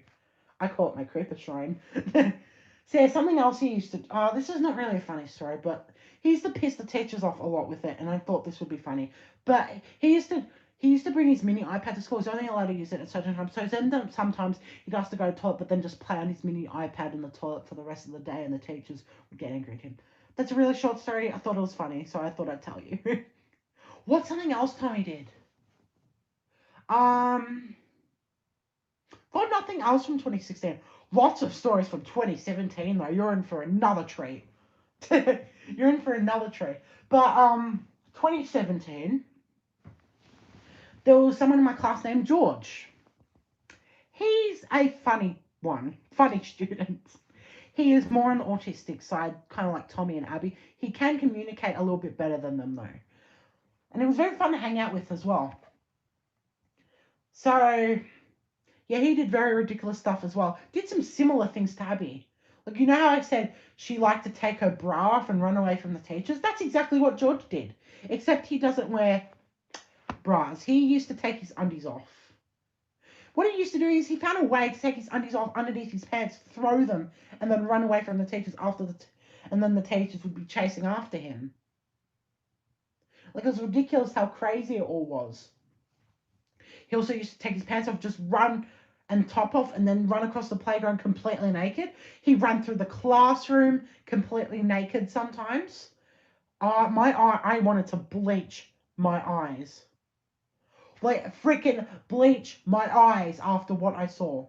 I call it my creeper shrine. So yeah, something else he used to... this is not really a funny story, but he used to piss the teachers off a lot with it, and I thought this would be funny. But he used to bring his mini iPad to school. He's only allowed to use it at certain times. So then sometimes he'd ask to go to the toilet, but then just play on his mini iPad in the toilet for the rest of the day, and the teachers would get angry at him. That's a really short story. I thought it was funny, so I thought I'd tell you. What's something else Tommy did? Got nothing else from 2016. Lots of stories from 2017, though. You're in for another treat. You're in for another treat. But, 2017, there was someone in my class named George. He's a funny student. He is more on the autistic side, kind of like Tommy and Abby. He can communicate a little bit better than them, though. And it was very fun to hang out with as well. So, yeah, he did very ridiculous stuff as well. Did some similar things to Abby. Like, you know how I said she liked to take her bra off and run away from the teachers? That's exactly what George did. Except he doesn't wear bras. He used to take his undies off. What he used to do is he found a way to take his undies off underneath his pants, throw them, and then run away from the teachers and then the teachers would be chasing after him. Like, it was ridiculous how crazy it all was. He also used to take his pants off, just run and top off, and then run across the playground completely naked. He ran through the classroom completely naked sometimes. I wanted to bleach my eyes. Like, freaking bleach my eyes after what I saw.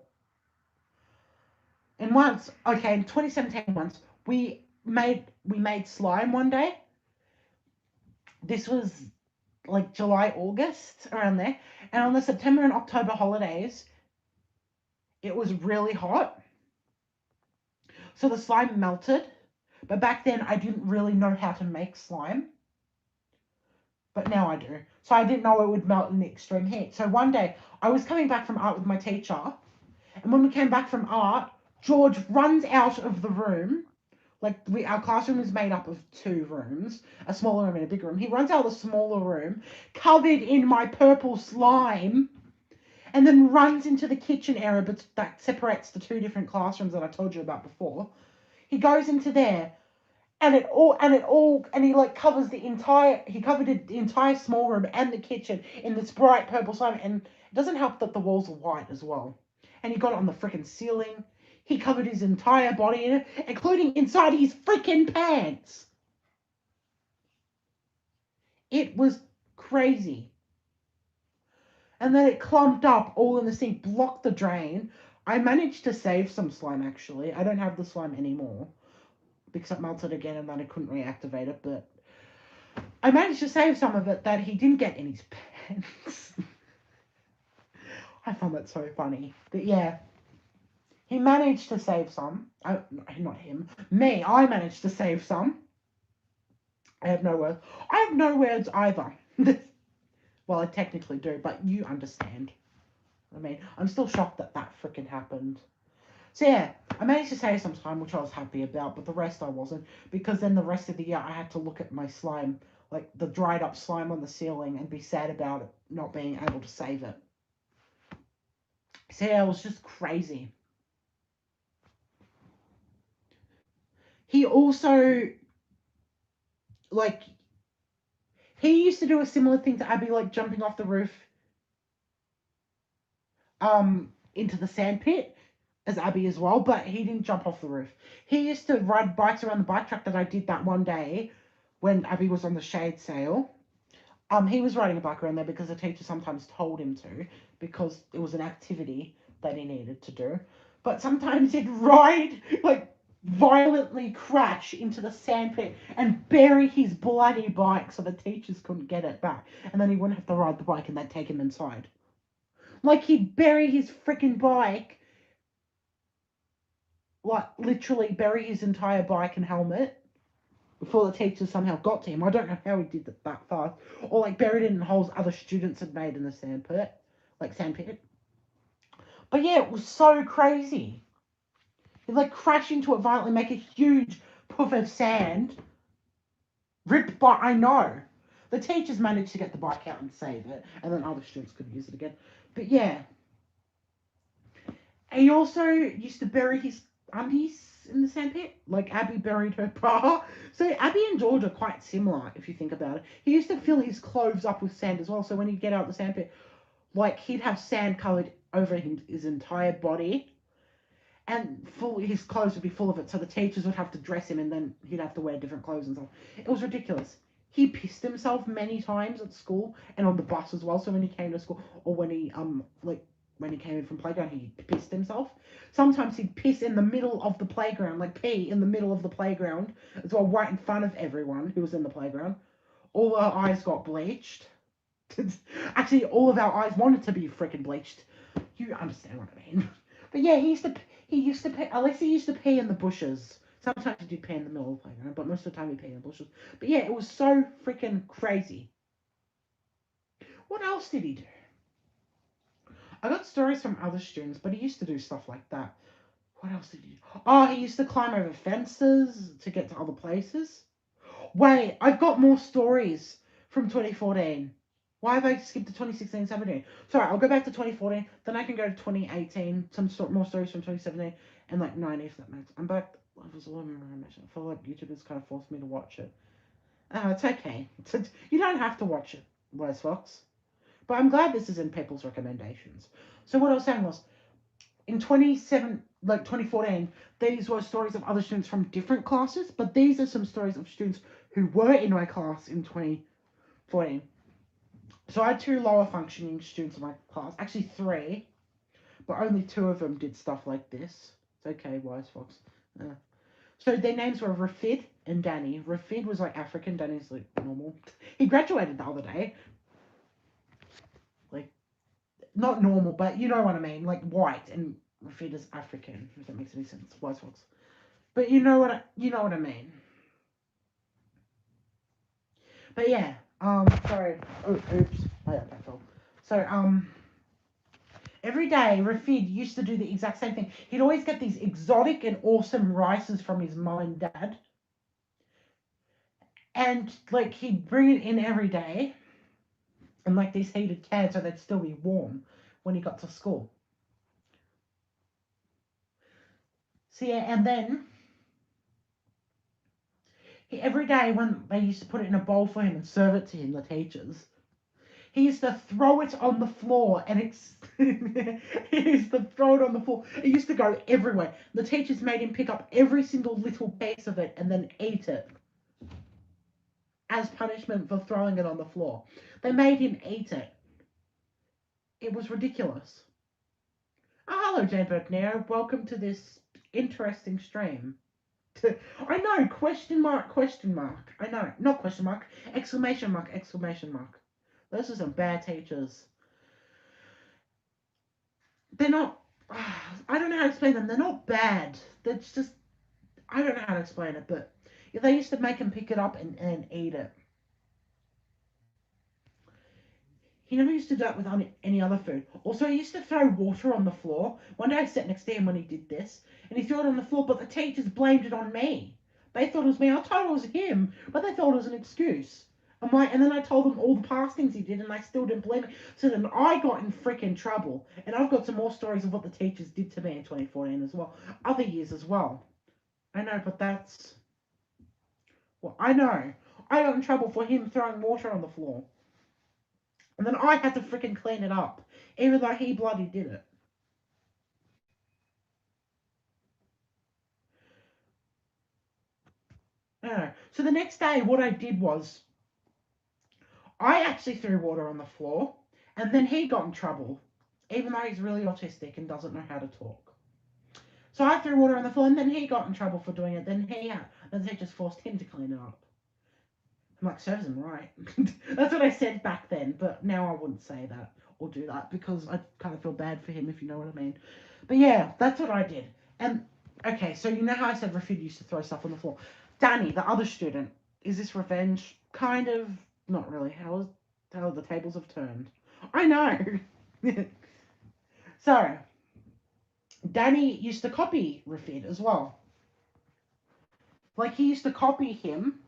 And once, okay, in 2017 once, we made slime one day. This was like July, August, around there. And on the September and October holidays, it was really hot. So the slime melted. But back then, I didn't really know how to make slime. But now I do. So I didn't know it would melt in the extreme heat. So one day, I was coming back from art with my teacher. And when we came back from art, George runs out of the room. Like, our classroom is made up of 2 rooms, a smaller room and a bigger room. He runs out of the smaller room, covered in my purple slime, and then runs into the kitchen area that separates the 2 different classrooms that I told you about before. He goes into there, and he like covered the entire small room and the kitchen in this bright purple slime, and it doesn't help that the walls are white as well. And he got it on the freaking ceiling. He covered his entire body in it, including inside his freaking pants. It was crazy. And then it clumped up all in the sink, blocked the drain. I managed to save some slime, actually. I don't have the slime anymore because it melted again and then I couldn't reactivate it, but I managed to save some of it that he didn't get in his pants. I found that so funny. But yeah, he managed to save some. Not him. Me. I managed to save some. I have no words. I have no words either. Well, I technically do, but you understand. I mean, I'm still shocked that freaking happened. So yeah, I managed to save some time, which I was happy about, but the rest I wasn't, because then the rest of the year I had to look at my slime, like the dried up slime on the ceiling, and be sad about it not being able to save it. So yeah, it was just crazy. He also, like, he used to do a similar thing to Abby, like jumping off the roof into the sand pit as Abby as well, but he didn't jump off the roof. He used to ride bikes around the bike track that I did that one day when Abby was on the shade sail. He was riding a bike around there because the teacher sometimes told him to, because it was an activity that he needed to do. But sometimes he'd ride, like, violently crash into the sandpit and bury his bloody bike so the teachers couldn't get it back. And then he wouldn't have to ride the bike and they'd take him inside. Like, he'd bury his freaking bike, like, literally bury his entire bike and helmet before the teachers somehow got to him. I don't know how he did that fast. Or, like, buried it in holes other students had made in the sandpit. Like, sandpit. But yeah, it was so crazy. He'd, like, crash into it violently, make a huge puff of sand. Ripped by, I know. The teachers managed to get the bike out and save it, and then other students could use it again. But yeah. He also used to bury his undies in the sandpit, like Abby buried her bra. So Abby and George are quite similar, if you think about it. He used to fill his clothes up with sand as well, so when he'd get out of the sandpit, like, he'd have sand covered over his entire body, and his clothes would be full of it, so the teachers would have to dress him, and then he'd have to wear different clothes and stuff. It was ridiculous. He pissed himself many times at school and on the bus as well. So when he came to school, or when he when he came in from playground, he pissed himself. Sometimes he'd piss in the middle of the playground, like pee in the middle of the playground as well, right in front of everyone who was in the playground. All our eyes got bleached. Actually, all of our eyes wanted to be freaking bleached. You understand what I mean? But yeah, he used to pee. Alexi used to pee in the bushes. Sometimes he did pee in the middle of the playground, but most of the time he pee in the bushes. But yeah, it was so freaking crazy. What else did he do? I got stories from other students, but he used to do stuff like that. What else did he do? Oh, he used to climb over fences to get to other places. Wait, I've got more stories from 2014. Why have I skipped to 2016 and 17? Sorry, I'll go back to 2014, then I can go to 2018, more stories from 2017, and like 90 if that makes. I'm back. I was a little I feel like YouTube has kind of forced me to watch it. It's okay. You don't have to watch it, Wise Fox. But I'm glad this is in people's recommendations. So what I was saying was, in 2014, these were stories of other students from different classes, but these are some stories of students who were in my class in 2014. So I had two lower functioning students in my class, actually three, but only two of them did stuff like this. It's okay, Wise Fox. So their names were Rafid and Danny. Rafid was like African, Danny's like normal. He graduated the other day. Like, not normal, but you know what I mean, like white, and Rafid is African, if that makes any sense. Wise Fox. But you know what I mean. But yeah, sorry. Oh, oops. I got that fell. So, every day, Rafid used to do the exact same thing. He'd always get these exotic and awesome rices from his mum and dad. And, like, he'd bring it in every day. And, like, these heated cans so they'd still be warm when he got to school. So, yeah, and then every day when they used to put it in a bowl for him and serve it to him, the teachers, he used to throw it on the floor, and he used to throw it on the floor. It used to go everywhere. The teachers made him pick up every single little piece of it and then eat it as punishment for throwing it on the floor. They made him eat it. It was ridiculous. Oh, hello, Jane Bergner. Welcome to this interesting stream. I know, question mark, question mark. I know, not question mark, exclamation mark, exclamation mark. Those are some bad teachers. They're not, I don't know how to explain them. They're not bad. They're just, I don't know how to explain it, but they used to make him pick it up and eat it. He never used to do it with any other food. Also, he used to throw water on the floor. One day I sat next to him when he did this, and he threw it on the floor, but the teachers blamed it on me. They thought it was me. I told it was him, but they thought it was an excuse. And then I told them all the past things he did, and they still didn't believe me. So then I got in freaking trouble. And I've got some more stories of what the teachers did to me in 2014 as well. Other years as well. I know, but that's... Well, I know. I got in trouble for him throwing water on the floor. And then I had to freaking clean it up, even though he bloody did it. So the next day, what I did was, I actually threw water on the floor, and then he got in trouble, even though he's really autistic and doesn't know how to talk. So I threw water on the floor, and then he got in trouble for doing it. Then the teachers forced him to clean it up. I'm like, serves him right. That's what I said back then, but now I wouldn't say that or do that because I kind of feel bad for him, if you know what I mean. But yeah, that's what I did. And okay, so you know how I said Rafid used to throw stuff on the floor? Danny, the other student, is this revenge? Kind of, not really. How the tables have turned. I know. So, Danny used to copy Rafid as well. Like, he used to copy him,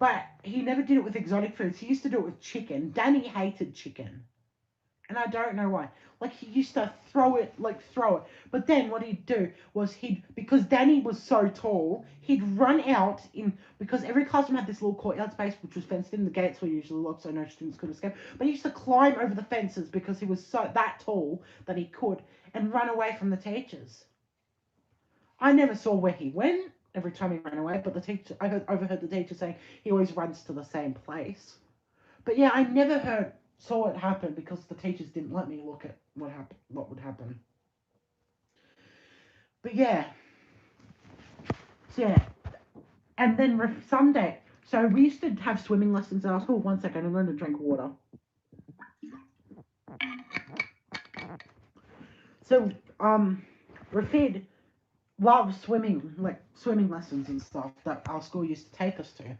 but he never did it with exotic foods. He used to do it with chicken. Danny hated chicken. And I don't know why. Like, he used to throw it. But then what he'd do was because Danny was so tall, he'd run out because every classroom had this little courtyard space, which was fenced in. The gates were usually locked, so no students could escape. But he used to climb over the fences because he was that tall that he could and run away from the teachers. I never saw where he went every time he ran away, but I overheard the teacher saying he always runs to the same place. But yeah, I never saw it happen because the teachers didn't let me look at what would happen. But yeah. So yeah. And then Sunday, so we used to have swimming lessons in our school. 1 second, I'm going to drink water. So, Rafid loved swimming, like swimming lessons and stuff that our school used to take us to.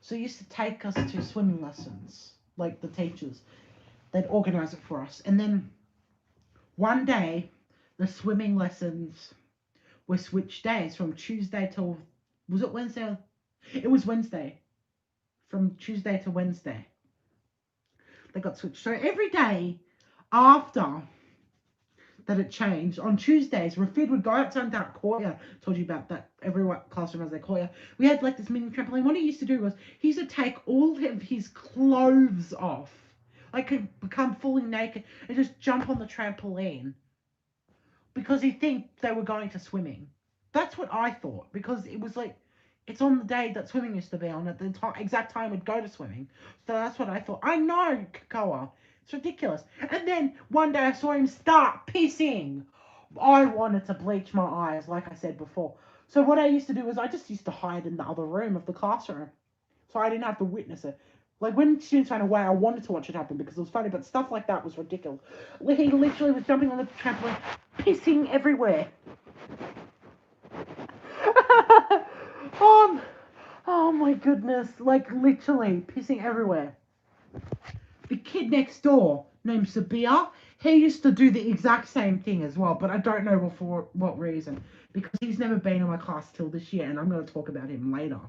So he used to take us to swimming lessons, like the teachers. They'd organise it for us. And then one day, the swimming lessons were switched days from Tuesday till... Was it Wednesday? It was Wednesday. From Tuesday to Wednesday. They got switched. So every day after that it changed, on Tuesdays, Rafid would go outside that courtyard. Told you about that. Every classroom has their courtyard. We had like this mini trampoline. What he used to do was he used to take all of his clothes off, like could become fully naked, and just jump on the trampoline because he think they were going to swimming. That's what I thought, because it was like it's on the day that swimming used to be on at the exact time we'd go to swimming. So that's what I thought. I know, Kakoa. It's ridiculous. And then one day I saw him start pissing. I wanted to bleach my eyes, like I said before. So what I used to do was I just used to hide in the other room of the classroom. So I didn't have to witness it. Like when students ran away, I wanted to watch it happen because it was funny, but stuff like that was ridiculous. He literally was jumping on the trampoline, pissing everywhere. Oh my goodness, like literally pissing everywhere. The kid next door, named Sabir, he used to do the exact same thing as well, but I don't know for what reason, because he's never been in my class till this year, and I'm going to talk about him later.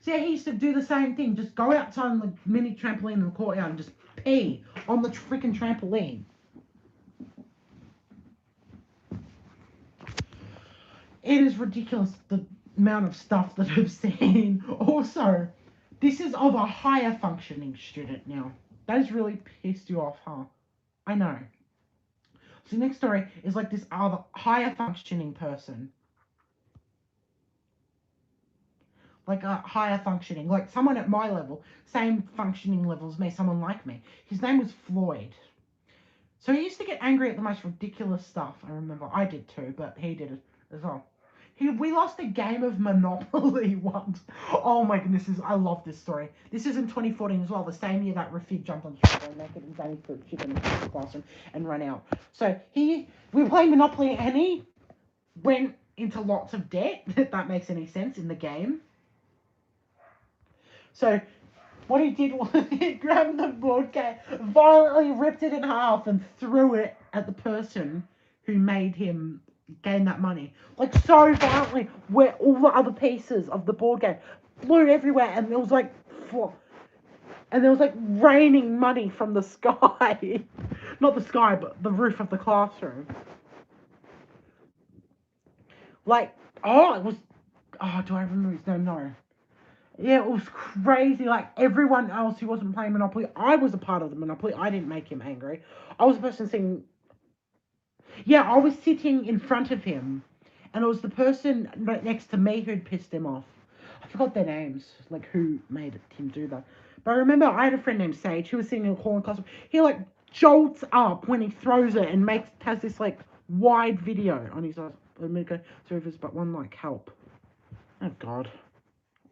So yeah, he used to do the same thing, just go outside on the mini trampoline in the courtyard and just pee on the freaking trampoline. It is ridiculous, the amount of stuff that I've seen. Also, this is of a higher functioning student now. That has really pissed you off, huh? I know. So the next story is like this other higher functioning person. Like a higher functioning, like someone at my level, same functioning level as me, someone like me. His name was Floyd. So he used to get angry at the most ridiculous stuff. I remember I did too, but he did it as well. We lost a game of Monopoly once. Oh my goodness, I love this story. This is in 2014 as well, the same year that Rafid jumped on the trampoline naked and Danny threw chicken into the classroom and ran out. So we were playing Monopoly and he went into lots of debt, if that makes any sense, in the game. So what he did was he grabbed the board game, violently ripped it in half and threw it at the person who made him gain that money. Like so violently, where all the other pieces of the board game flew everywhere, and there was like raining money from the sky. Not the sky, but the roof of the classroom. Like, do I remember his name? No. Yeah, it was crazy. Like, everyone else who wasn't playing Monopoly, I was a part of the Monopoly. I didn't make him angry. I was the person sitting... Yeah, I was sitting in front of him. And it was the person right next to me who'd pissed him off. I forgot their names, like, who made him do that. But I remember I had a friend named Sage who was sitting in a corner classroom. He, like, jolts up when he throws it and has this like wide video on his eyes. So if there's but one like help. Oh god.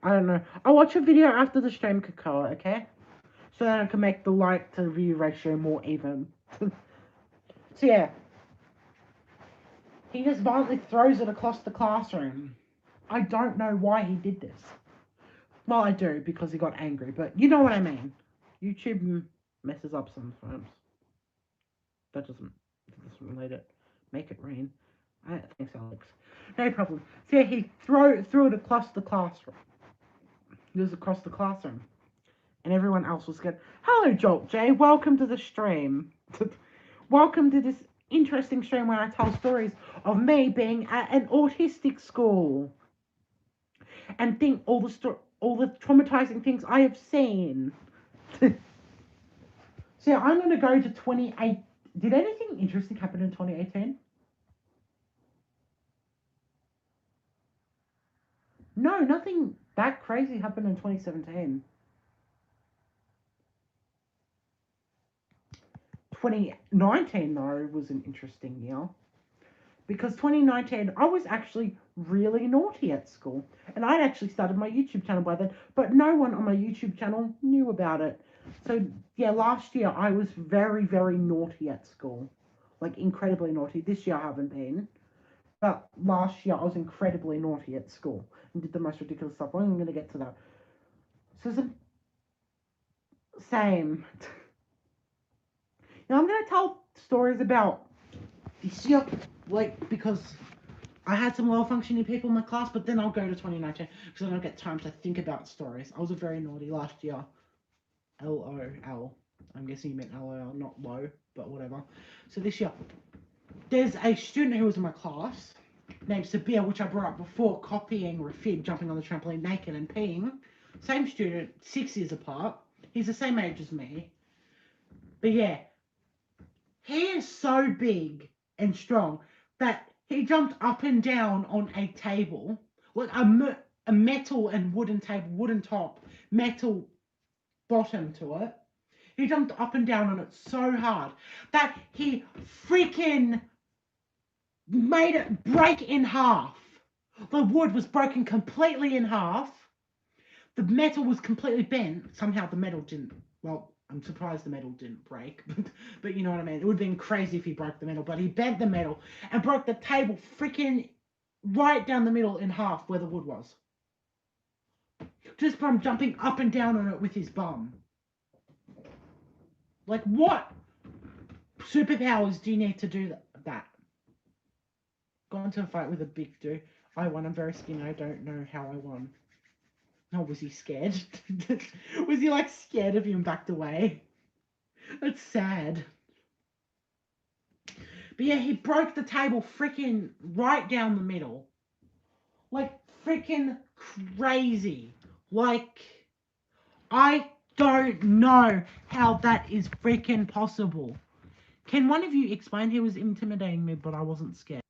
I don't know. I'll watch a video after the stream, Kakoa, okay? So that I can make the like to view ratio more even. So yeah. He just violently throws it across the classroom. I don't know why he did this. Well, I do, because he got angry, but you know what I mean. YouTube messes up sometimes. That doesn't relate it. Make it rain. Thanks, Alex. No problem. So yeah, he threw it across the classroom. It was across the classroom. And everyone else was scared. Hello, Jolt J. Welcome to the stream. Welcome to this interesting stream where I tell stories of me being at an autistic school. And think all the traumatizing things I have seen. So yeah, I'm going to go to 28. Did anything interesting happen in 2018? No, nothing that crazy happened in 2017. 2019, though, was an interesting year. Because 2019, I was actually really naughty at school. And I'd actually started my YouTube channel by then. But no one on my YouTube channel knew about it. So, yeah, last year I was very, very naughty at school. Like, incredibly naughty. This year I haven't been. But last year I was incredibly naughty at school. And did the most ridiculous stuff. I'm going to get to that. So, same. Now, I'm going to tell stories about this year. Like, because I had some well-functioning people in my class, but then I'll go to 2019 because I don't get time to think about stories. I was a very naughty last year. LOL. I'm guessing you meant LOL, not low, but whatever. So this year, there's a student who was in my class named Sabir, which I brought up before, copying Rafid, jumping on the trampoline naked and peeing. Same student, 6 years apart. He's the same age as me. But yeah, he is so big and strong that he jumped up and down on a table, like a metal and wooden table, wooden top, metal bottom to it. He jumped up and down on it so hard that he freaking made it break in half. The wood was broken completely in half. The metal was completely bent. Somehow the metal didn't, well, I'm surprised the metal didn't break, but you know what I mean. It would have been crazy if he broke the metal, but he bent the metal and broke the table freaking right down the middle in half where the wood was. Just from jumping up and down on it with his bum. Like, what superpowers do you need to do that? Got into a fight with a big dude. I won. I'm very skinny. I don't know how I won. Oh, was he scared? Was he like scared of you and backed away? That's sad. But yeah, he broke the table freaking right down the middle. Like, freaking crazy. Like, I don't know how that is freaking possible. Can one of you explain? He was intimidating me, but I wasn't scared.